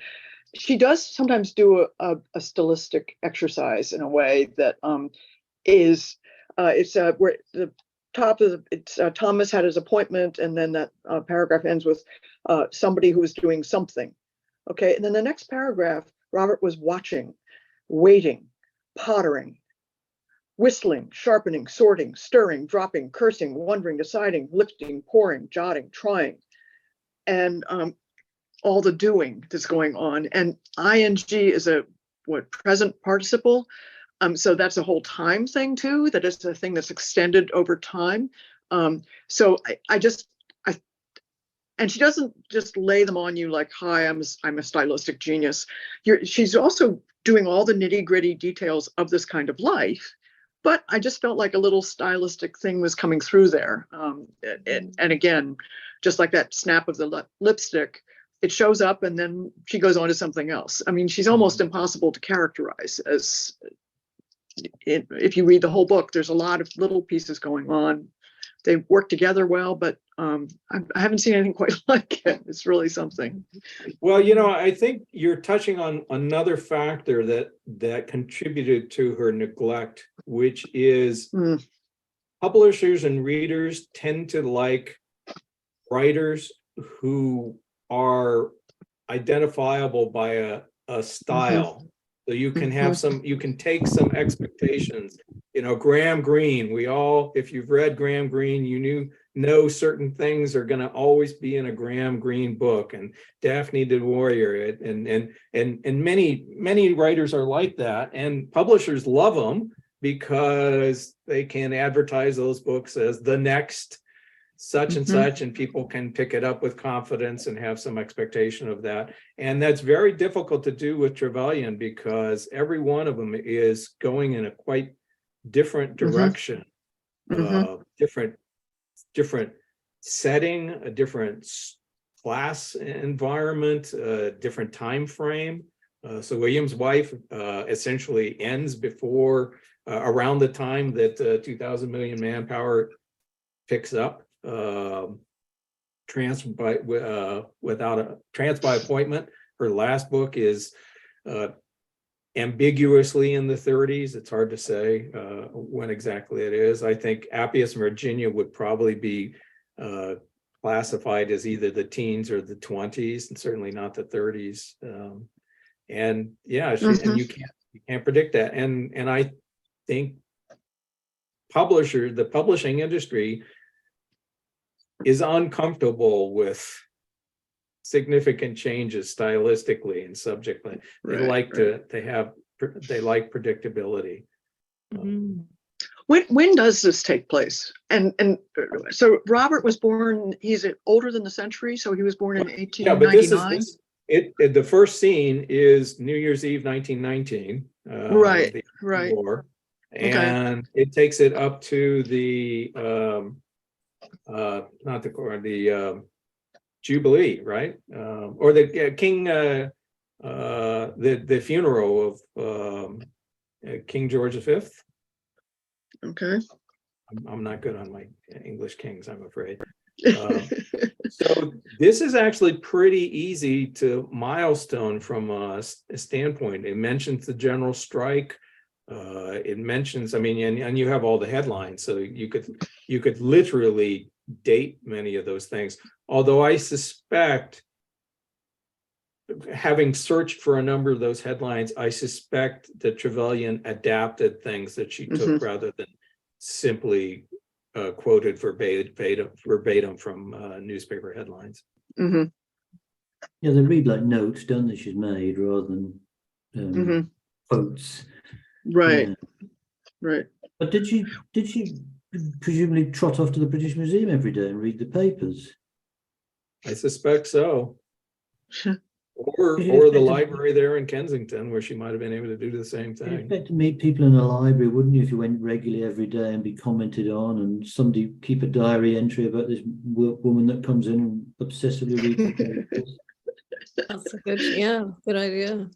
she does sometimes do a stylistic exercise in a way that is, it's where the top of it's Thomas had his appointment, and then that paragraph ends with somebody who was doing something. Okay, and then the next paragraph, Robert was watching, waiting, pottering, whistling, sharpening, sorting, stirring, dropping, cursing, wondering, deciding, lifting, pouring, jotting, trying, and all the doing that's going on. And ing is a present participle. So that's a whole time thing too. That is a thing that's extended over time. So and she doesn't just lay them on you like, "Hi, I'm a stylistic genius." She's also doing all the nitty gritty details of this kind of life. But I just felt like a little stylistic thing was coming through there. And again, just like that snap of the lipstick, it shows up and then she goes on to something else. I mean, she's almost impossible to characterize as, if you read the whole book, there's a lot of little pieces going on. They work together well, but I haven't seen anything quite like it. It's really something. Well, I think you're touching on another factor that contributed to her neglect, which is publishers and readers tend to like writers who are identifiable by a style. So you can have you can take some expectations. Graham Greene, if you've read Graham Greene, you know certain things are going to always be in a Graham Greene book, and Daphne du Maurier, and many writers are like that, and publishers love them because they can advertise those books as the next such and such, and people can pick it up with confidence and have some expectation of that. And that's very difficult to do with Trevelyan because every one of them is going in a quite different direction, different setting, a different class environment, a different time frame. So William's Wife essentially ends before around the time that 2000 Million Manpower picks up. Trans by appointment. Her last book is ambiguously in the 30s. It's hard to say when exactly it is. I think Appius and Virginia would probably be classified as either the teens or the 20s, and certainly not the 30s. And yeah, and you can't predict that. And I think the publishing industry is uncomfortable with significant changes stylistically and subjectly. They like predictability. When does this take place? And so Robert was born, he's older than the century, so he was born in 1899. Yeah, but this is the first scene is New Year's Eve 1919. Right. War, and it takes it up to the not the core, the Jubilee, right? Or the King, the funeral of King George V. Okay. I'm not good on my English kings, I'm afraid. So this is actually pretty easy to milestone from a standpoint. It mentions the general strike. It mentions, I mean, and you have all the headlines, so you could literally date many of those things. Although I suspect, having searched for a number of those headlines, I suspect that Trevelyan adapted things that she took rather than simply quoted verbatim from newspaper headlines. Mm-hmm. Yeah, they read like notes, don't they? She's made rather than quotes. Right. Yeah. Right. But did she presumably trot off to the British Museum every day and read the papers? I suspect so. Or the library there in Kensington, where she might have been able to do the same You'd thing. expect to meet people in a library, wouldn't you, if you went regularly every day and be commented on, and somebody keep a diary entry about this woman that comes in and obsessively reads the papers? That's a good idea.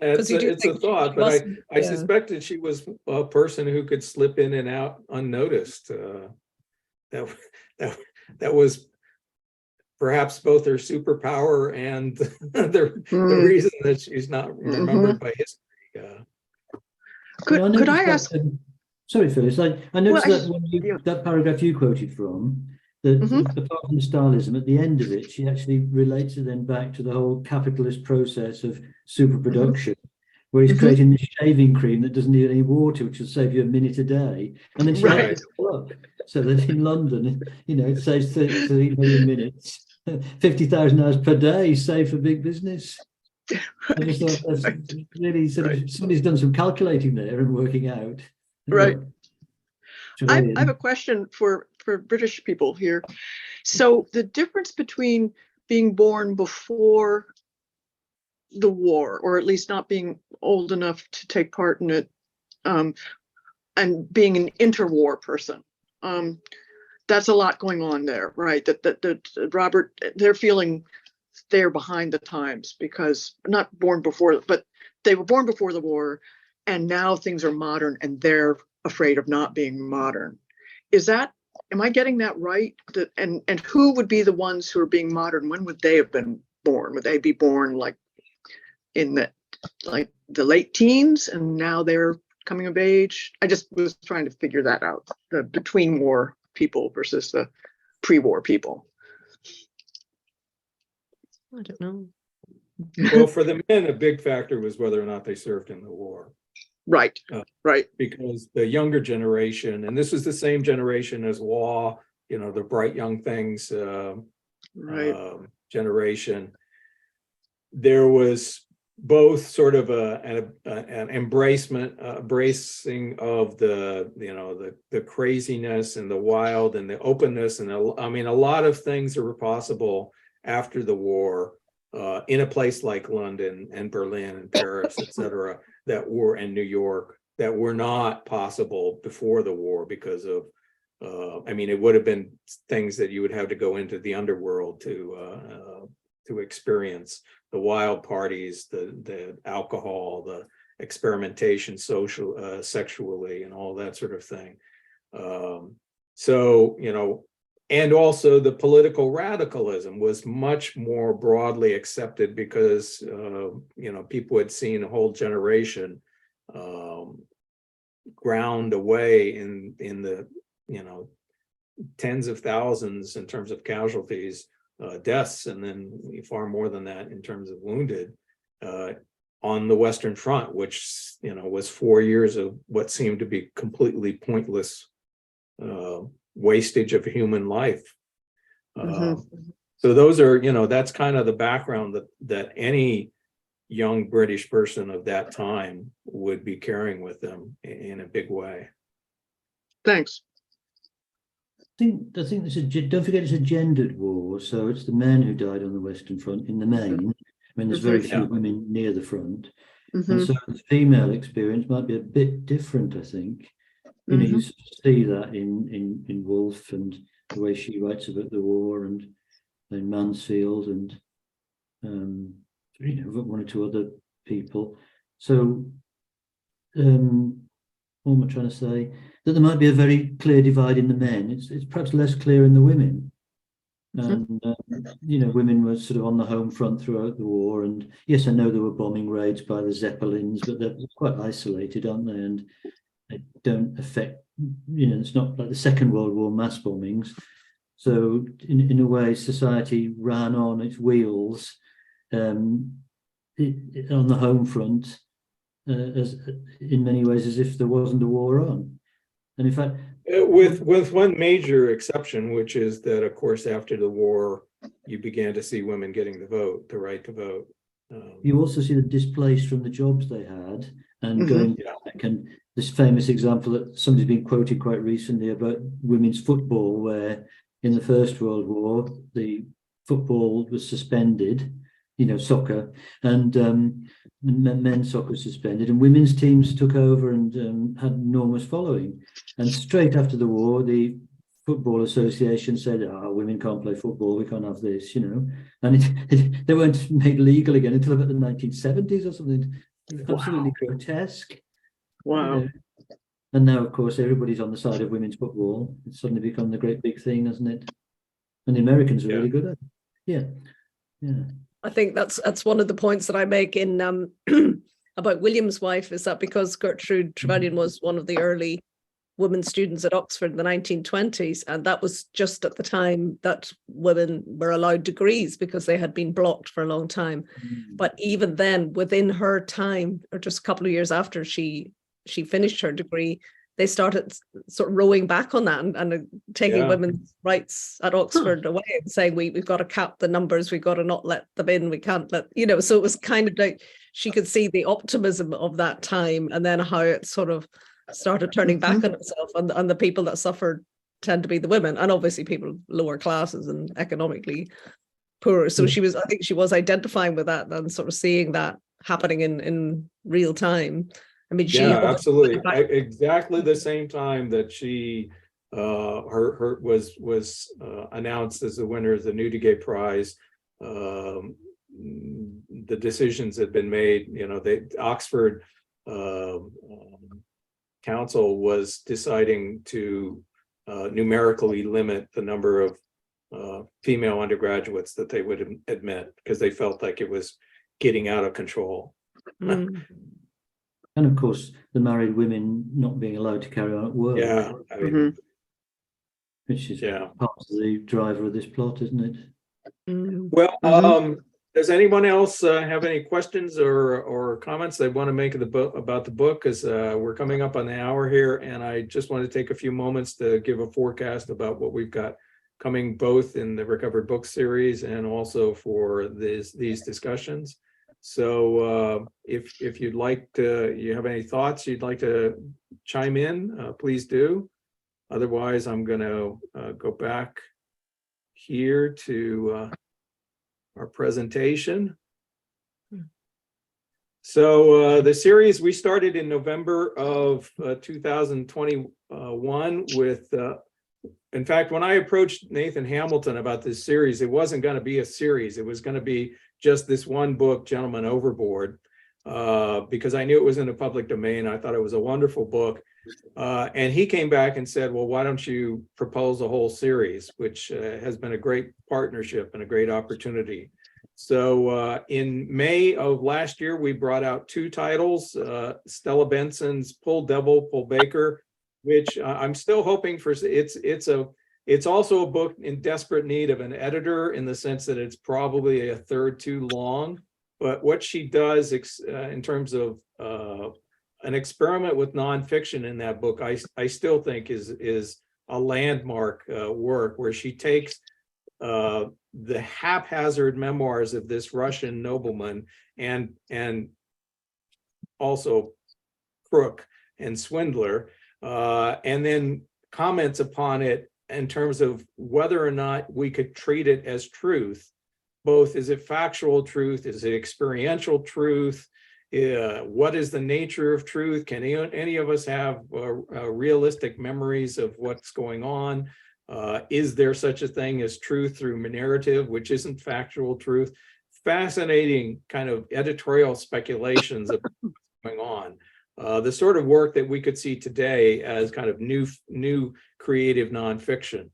It's a thought, but I yeah. suspected she was a person who could slip in and out unnoticed. That was perhaps both her superpower and the reason that she's not remembered by history. Could I ask? Sorry, Phil. It's like I noticed that that paragraph you quoted from, that apart from stylism, at the end of it, she actually relates it then back to the whole capitalist process of superproduction, where he's creating this shaving cream that doesn't need any water, which will save you a minute a day, and then she adds it up so that in London, it saves 30 million minutes. 50,000 hours per day saved for big business. I just thought that's really sort of somebody's done some calculating there and working out. Right. I have a question for British people here. So the difference between being born before the war, or at least not being old enough to take part in it, and being an interwar person. That's a lot going on there, right? That Robert, they're feeling they're behind the times because not born before, but they were born before the war, and now things are modern and they're afraid of not being modern. Am I getting that right? And who would be the ones who are being modern? When would they have been born? Would they be born like in the late teens and now they're coming of age? I just was trying to figure that out, the between war people versus the pre-war people. I don't know. Well, for the men, a big factor was whether or not they served in the war. Right, right. Because the younger generation, and this was the same generation as Law, the bright young things generation, there was both sort of an embracing of the craziness and the wild and the openness, and I mean a lot of things that were possible after the war in a place like London and Berlin and Paris, etc., and New York, that were not possible before the war because of I mean, it would have been things that you would have to go into the underworld to experience. The wild parties, the alcohol, the experimentation sexually, and all that sort of thing. And also the political radicalism was much more broadly accepted because people had seen a whole generation ground away in the tens of thousands in terms of casualties, deaths, and then far more than that in terms of wounded on the Western Front, which was 4 years of what seemed to be completely pointless wastage of human life. So those are, that's kind of the background that any young British person of that time would be carrying with them in a big way. Thanks. I think don't forget it's a gendered war, so it's the men who died on the Western Front in the main. I mean, there's very few women near the front, and so the female experience might be a bit different. I think you see that in Woolf and the way she writes about the war, and in Mansfield, and one or two other people. So what am I trying to say? That there might be a very clear divide in the men. It's perhaps less clear in the women. And women were sort of on the home front throughout the war. And yes, I know there were bombing raids by the Zeppelins, but they're quite isolated, aren't they? And they don't affect, it's not like the Second World War mass bombings. So in a way, society ran on its wheels on the home front, as in many ways as if there wasn't a war on. And in fact, with one major exception, which is that, of course, after the war, you began to see women getting the right to vote. You also see them displaced from the jobs they had and going back. And this famous example that somebody's been quoted quite recently about women's football, where in the First World War, the football was suspended, soccer, and men's soccer was suspended, and women's teams took over and had enormous following. And straight after the war, the Football Association said, women can't play football, we can't have this, and they weren't made legal again until about the 1970s or something. Absolutely grotesque. Wow. And now, of course, everybody's on the side of women's football. It's suddenly become the great big thing, hasn't it? And the Americans are really good at it. Yeah. I think that's one of the points that I make in about William's wife, is that because Gertrude Trevelyan was one of the early women students at Oxford in the 1920s, and that was just at the time that women were allowed degrees because they had been blocked for a long time. But even then, within her time, or just a couple of years after she finished her degree, they started sort of rowing back on that and taking women's rights at Oxford away and saying, we've got to cap the numbers, we've got to not let them in, we can't let, so it was kind of like she could see the optimism of that time, and then how it sort of started turning back on itself, and the people that suffered tend to be the women, and obviously people lower classes and economically poorer. So I think she was identifying with that and sort of seeing that happening in real time. I mean, absolutely. Exactly the same time that she was announced as the winner of the Newdigate Prize, the decisions had been made. The Oxford Council was deciding to numerically limit the number of female undergraduates that they would admit, because they felt like it was getting out of control. And of course, the married women not being allowed to carry on at work. Yeah, I mean, which is part of the driver of this plot, isn't it? Well, does anyone else have any questions or comments they want to make about the book? Because we're coming up on the hour here, and I just want to take a few moments to give a forecast about what we've got coming, both in the Recovered Books series and also for these discussions. So if you'd like to, you have any thoughts you'd like to chime in, please do. Otherwise, I'm going to go back here to our presentation. So the series we started in November of 2021 with, in fact, when I approached Nathan Hamilton about this series, it wasn't going to be a series. It was going to be just this one book, Gentlemen Overboard, because I knew it was in the public domain. I thought it was a wonderful book. And he came back and said, well, why don't you propose a whole series, which has been a great partnership and a great opportunity. So in May of last year, we brought out two titles, Stella Benson's Pull Devil, Pull Baker, which I'm still hoping for. It's also a book in desperate need of an editor, in the sense that it's probably a third too long. But what she does in terms of an experiment with nonfiction in that book, I still think is a landmark work, where she takes the haphazard memoirs of this Russian nobleman and also crook and swindler, and then comments upon it in terms of whether or not we could treat it as truth. Both, is it factual truth? Is it experiential truth? What is the nature of truth? Can any of us have realistic memories of what's going on? Is there such a thing as truth through narrative, which isn't factual truth? Fascinating kind of editorial speculations of what's going on. The sort of work that we could see today as kind of new creative nonfiction.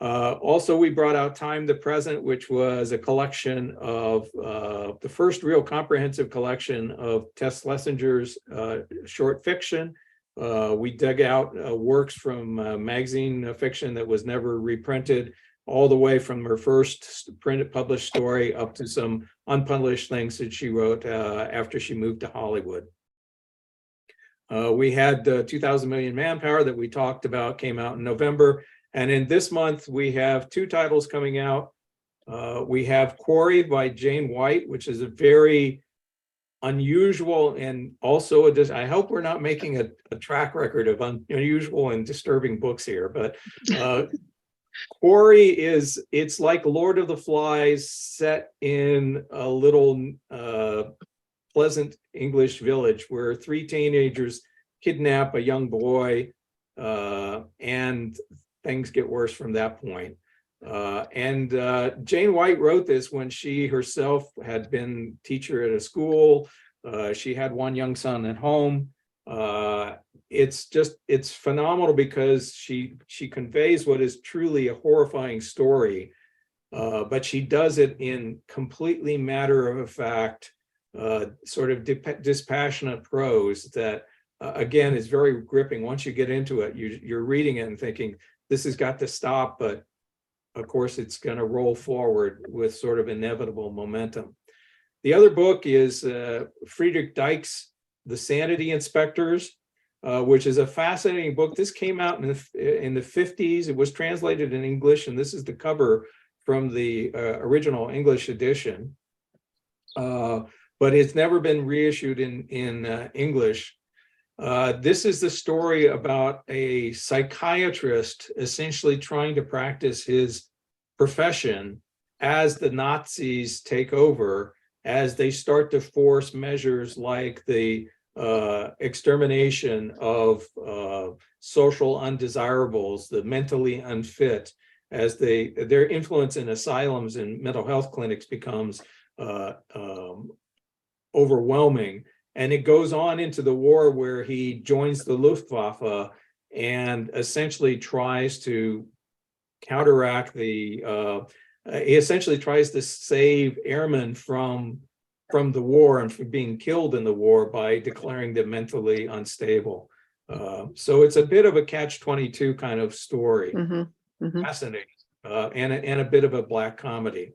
Also, we brought out Time the Present, which was a collection of the first real comprehensive collection of Tess Schlesinger's short fiction. We dug out works from magazine fiction that was never reprinted, all the way from her first printed published story up to some unpublished things that she wrote after she moved to Hollywood. We had 2000 Million Manpower that we talked about, came out in November. And in this month, we have two titles coming out. We have Quarry by Jane White, which is a very unusual and also I hope we're not making a track record of unusual and disturbing books here, but Quarry it's like Lord of the Flies set in a little pleasant English village where three teenagers kidnap a young boy, and things get worse from that point. Jane White wrote this when she herself had been teacher at a school. She had one young son at home. It's phenomenal because she conveys what is truly a horrifying story, but she does it in completely matter of fact, sort of dispassionate prose that again is very gripping. Once you get into it, you're reading it and thinking this has got to stop, but of course it's going to roll forward with sort of inevitable momentum. The other book is Friedrich Dyk's The Sanity Inspectors, which is a fascinating book. This came out in the 50s. It was translated in English, and this is the cover from the original English edition. But it's never been reissued in English. This is the story about a psychiatrist essentially trying to practice his profession as the Nazis take over, as they start to force measures like the extermination of social undesirables, the mentally unfit, as their influence in asylums and mental health clinics becomes overwhelming. And it goes on into the war where he joins the Luftwaffe and essentially tries to counteract he essentially tries to save airmen from the war and from being killed in the war by declaring them mentally unstable. So it's a bit of a catch-22 kind of story. Fascinating, and a bit of a black comedy.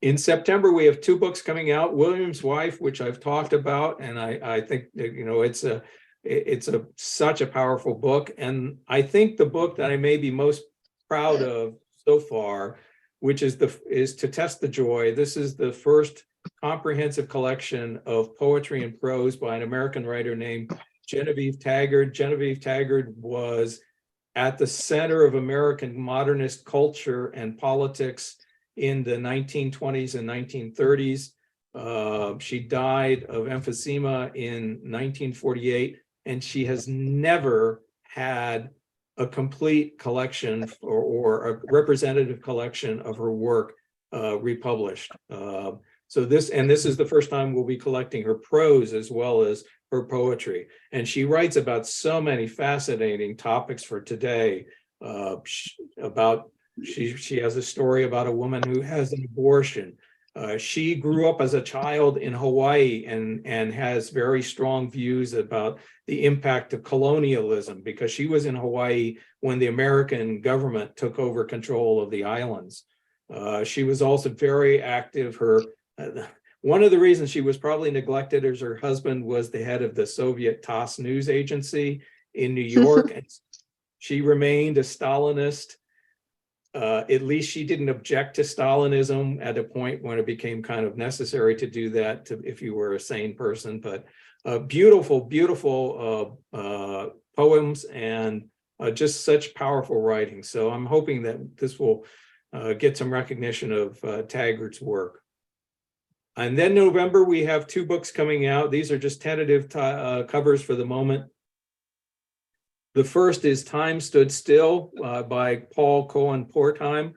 In September, we have two books coming out. William's Wife, which I've talked about, and I think that, it's such a powerful book. And I think the book that I may be most proud of so far, which is To Test the Joy. This is the first comprehensive collection of poetry and prose by an American writer named Genevieve Taggart. Genevieve Taggart was at the center of American modernist culture and politics in the 1920s and 1930s. She died of emphysema in 1948, and she has never had a complete collection or a representative collection of her work republished. So this is the first time we'll be collecting her prose as well as her poetry. And she writes about so many fascinating topics for today. She has a story about a woman who has an abortion. She grew up as a child in Hawaii and has very strong views about the impact of colonialism, because she was in Hawaii when the American government took over control of the islands. She was also very active. One of the reasons she was probably neglected is her husband was the head of the Soviet TASS news agency in New York, and she remained a Stalinist. At least she didn't object to Stalinism at a point when it became kind of necessary to do that if you were a sane person. But beautiful poems and just such powerful writing. So I'm hoping that this will get some recognition of Taggart's work. And then November, we have two books coming out. These are just tentative covers for the moment. The first is Time Stood Still by Paul Cohen Portheim.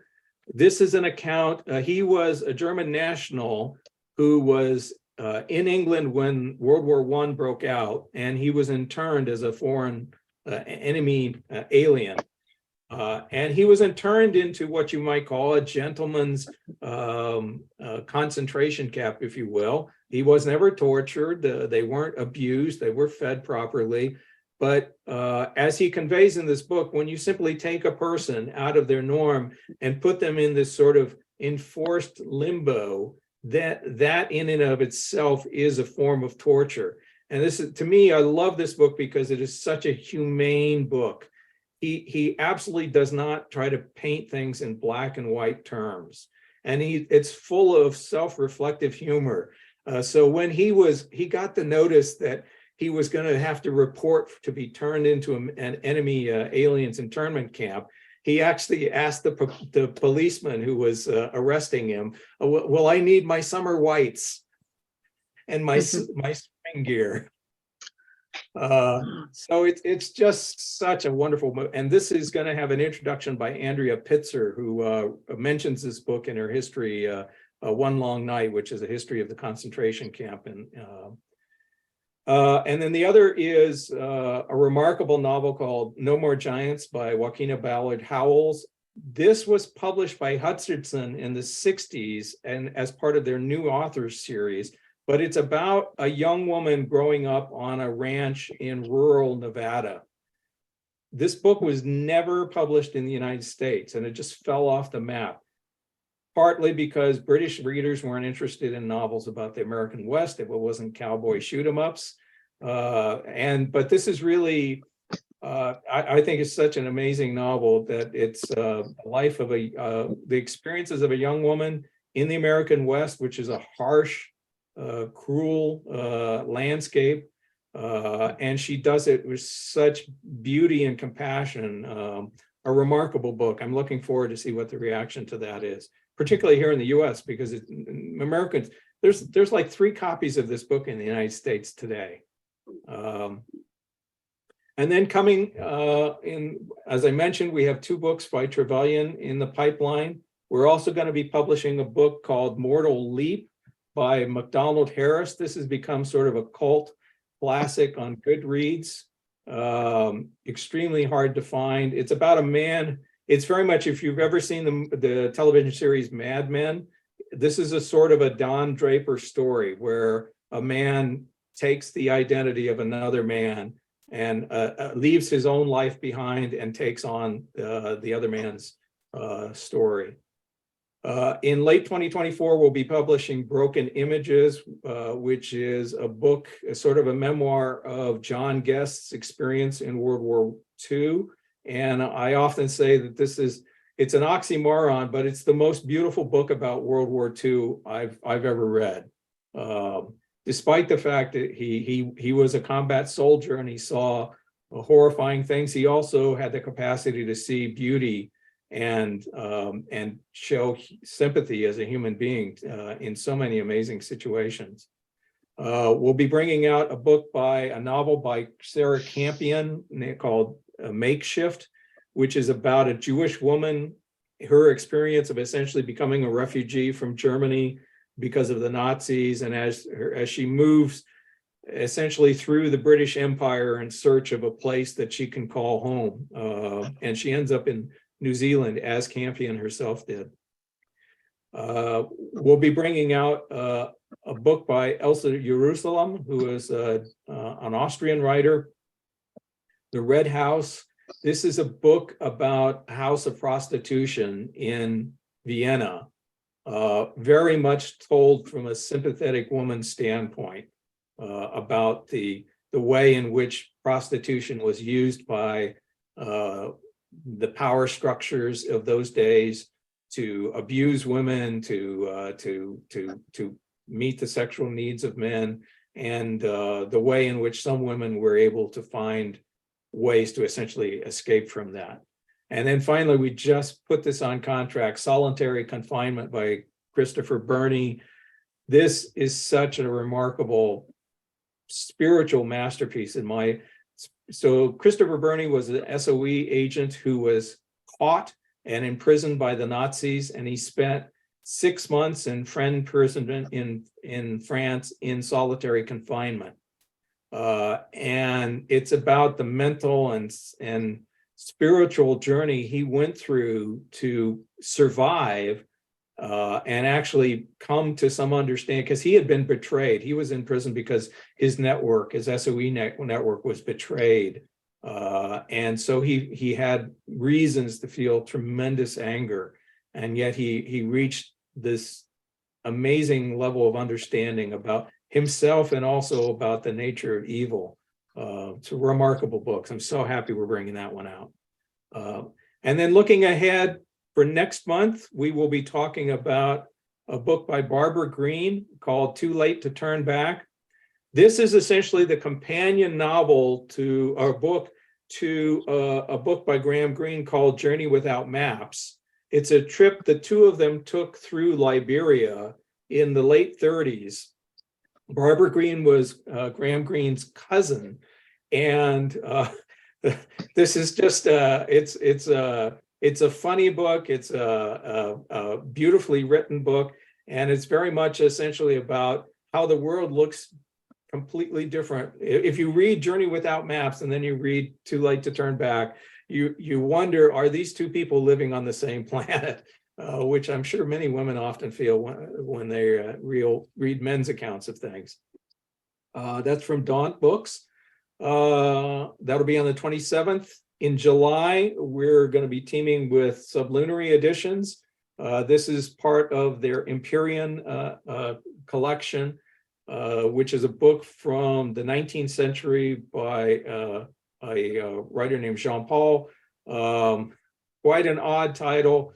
This is an account. He was a German national who was in England when World War I broke out, and he was interned as a foreign enemy alien. And he was interned into what you might call a gentleman's concentration camp, if you will. He was never tortured. They weren't abused. They were fed properly. But as he conveys in this book, when you simply take a person out of their norm and put them in this sort of enforced limbo, that in and of itself is a form of torture. And this is, to me, I love this book because it is such a humane book. He absolutely does not try to paint things in black and white terms. And it's full of self-reflective humor. So when he got the notice that he was going to have to report to be turned into an enemy aliens internment camp, he actually asked the policeman who was arresting him, well, I need my summer whites and my spring gear. So it's just such a wonderful book. And this is going to have an introduction by Andrea Pitzer, who mentions this book in her history, One Long Night, which is a history of the concentration camp. And then the other is a remarkable novel called No More Giants by Joaquina Ballard Howells. This was published by Richardson in the 60s and as part of their New Authors series, but it's about a young woman growing up on a ranch in rural Nevada. This book was never published in the United States, and it just fell off the map, partly because British readers weren't interested in novels about the American West. It wasn't cowboy shoot-'em-ups. But this is really, I think it's such an amazing novel that it's the life of the experiences of a young woman in the American West, which is a harsh, cruel landscape. And she does it with such beauty and compassion. A remarkable book. I'm looking forward to see what the reaction to that is, particularly here in the US, because Americans, there's like 3 copies of this book in the United States today. And then coming in, as I mentioned, we have 2 books by Trevelyan in the pipeline. We're also going to be publishing a book called Mortal Leap by MacDonald Harris. This has become sort of a cult classic on Goodreads. Extremely hard to find. It's about a man. It's very much, if you've ever seen the television series Mad Men, this is a sort of a Don Draper story where a man takes the identity of another man and leaves his own life behind and takes on the other man's story. In late 2024, we'll be publishing Broken Images, which is a book, sort of a memoir of John Guest's experience in World War II. And I often say that it's an oxymoron, but it's the most beautiful book about World War II I've ever read. Despite the fact that he was a combat soldier and he saw horrifying things, he also had the capacity to see beauty and show sympathy as a human being in so many amazing situations. We'll be bringing out a novel by Sarah Campion called Makeshift, which is about a Jewish woman, her experience of essentially becoming a refugee from Germany because of the Nazis, and as she moves essentially through the British Empire in search of a place that she can call home. And she ends up in New Zealand, as Campion herself did. We'll be bringing out a book by Elsa Jerusalem, who is an Austrian writer, The Red House. This is a book about a house of prostitution in Vienna, very much told from a sympathetic woman's standpoint about the way in which prostitution was used by the power structures of those days to abuse women, to meet the sexual needs of men, and the way in which some women were able to find ways to essentially escape from that. And then finally, we just put this on contract, Solitary Confinement by Christopher Burney. This is such a remarkable spiritual masterpiece So Christopher Burney was an SOE agent who was caught and imprisoned by the Nazis, and he spent 6 months in Fresnes imprisonment in France in solitary confinement. And it's about the mental and spiritual journey he went through to survive and actually come to some understanding, because he had been betrayed. He was in prison because his network, his SOE network, was betrayed. And so he had reasons to feel tremendous anger. And yet he reached this amazing level of understanding about himself and also about the nature of evil. It's a remarkable book. I'm so happy we're bringing that one out. And then looking ahead for next month, we will be talking about a book by Barbara Greene called Too Late to Turn Back. This is essentially the companion novel to a book by Graham Greene called Journey Without Maps. It's a trip the two of them took through Liberia in the late 30s. Barbara Greene was Graham Greene's cousin, and this is just it's a funny book. It's a beautifully written book, and it's very much essentially about how the world looks completely different. If you read Journey Without Maps and then you read Too Late to Turn Back, you wonder, are these two people living on the same planet? Which I'm sure many women often feel when they read men's accounts of things. That's from Daunt Books. That'll be on the 27th. In July, we're going to be teaming with Sublunary Editions. This is part of their Empyrean collection, which is a book from the 19th century by a writer named Jean-Paul. Quite an odd title.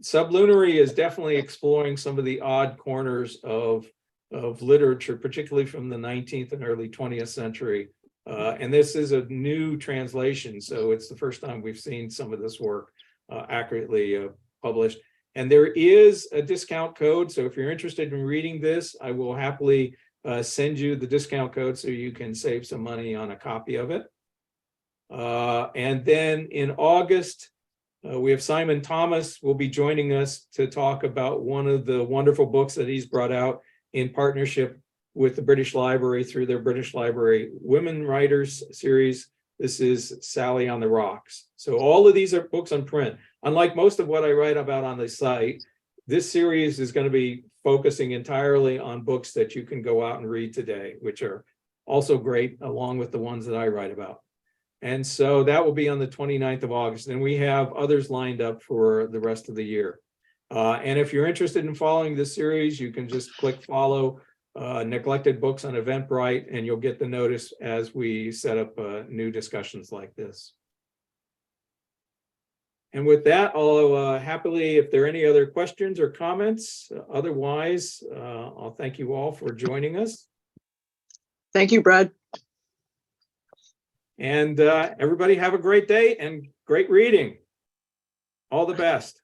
Sublunary is definitely exploring some of the odd corners of literature, particularly from the 19th and early 20th century. And this is a new translation, so it's the first time we've seen some of this work accurately published. And there is a discount code, so if you're interested in reading this, I will happily send you the discount code so you can save some money on a copy of it. And then in August, we have Simon Thomas will be joining us to talk about one of the wonderful books that he's brought out in partnership with the British Library through their British Library Women Writers series. This is Sally on the Rocks. So all of these are books on print. Unlike most of what I write about on the site, this series is going to be focusing entirely on books that you can go out and read today, which are also great, along with the ones that I write about. And so that will be on the 29th of August. And we have others lined up for the rest of the year. And if you're interested in following this series, you can just click follow Neglected Books on Eventbrite, and you'll get the notice as we set up new discussions like this. And with that, I'll happily, if there are any other questions or comments, otherwise, I'll thank you all for joining us. Thank you, Brad. And everybody have a great day and great reading. All the best.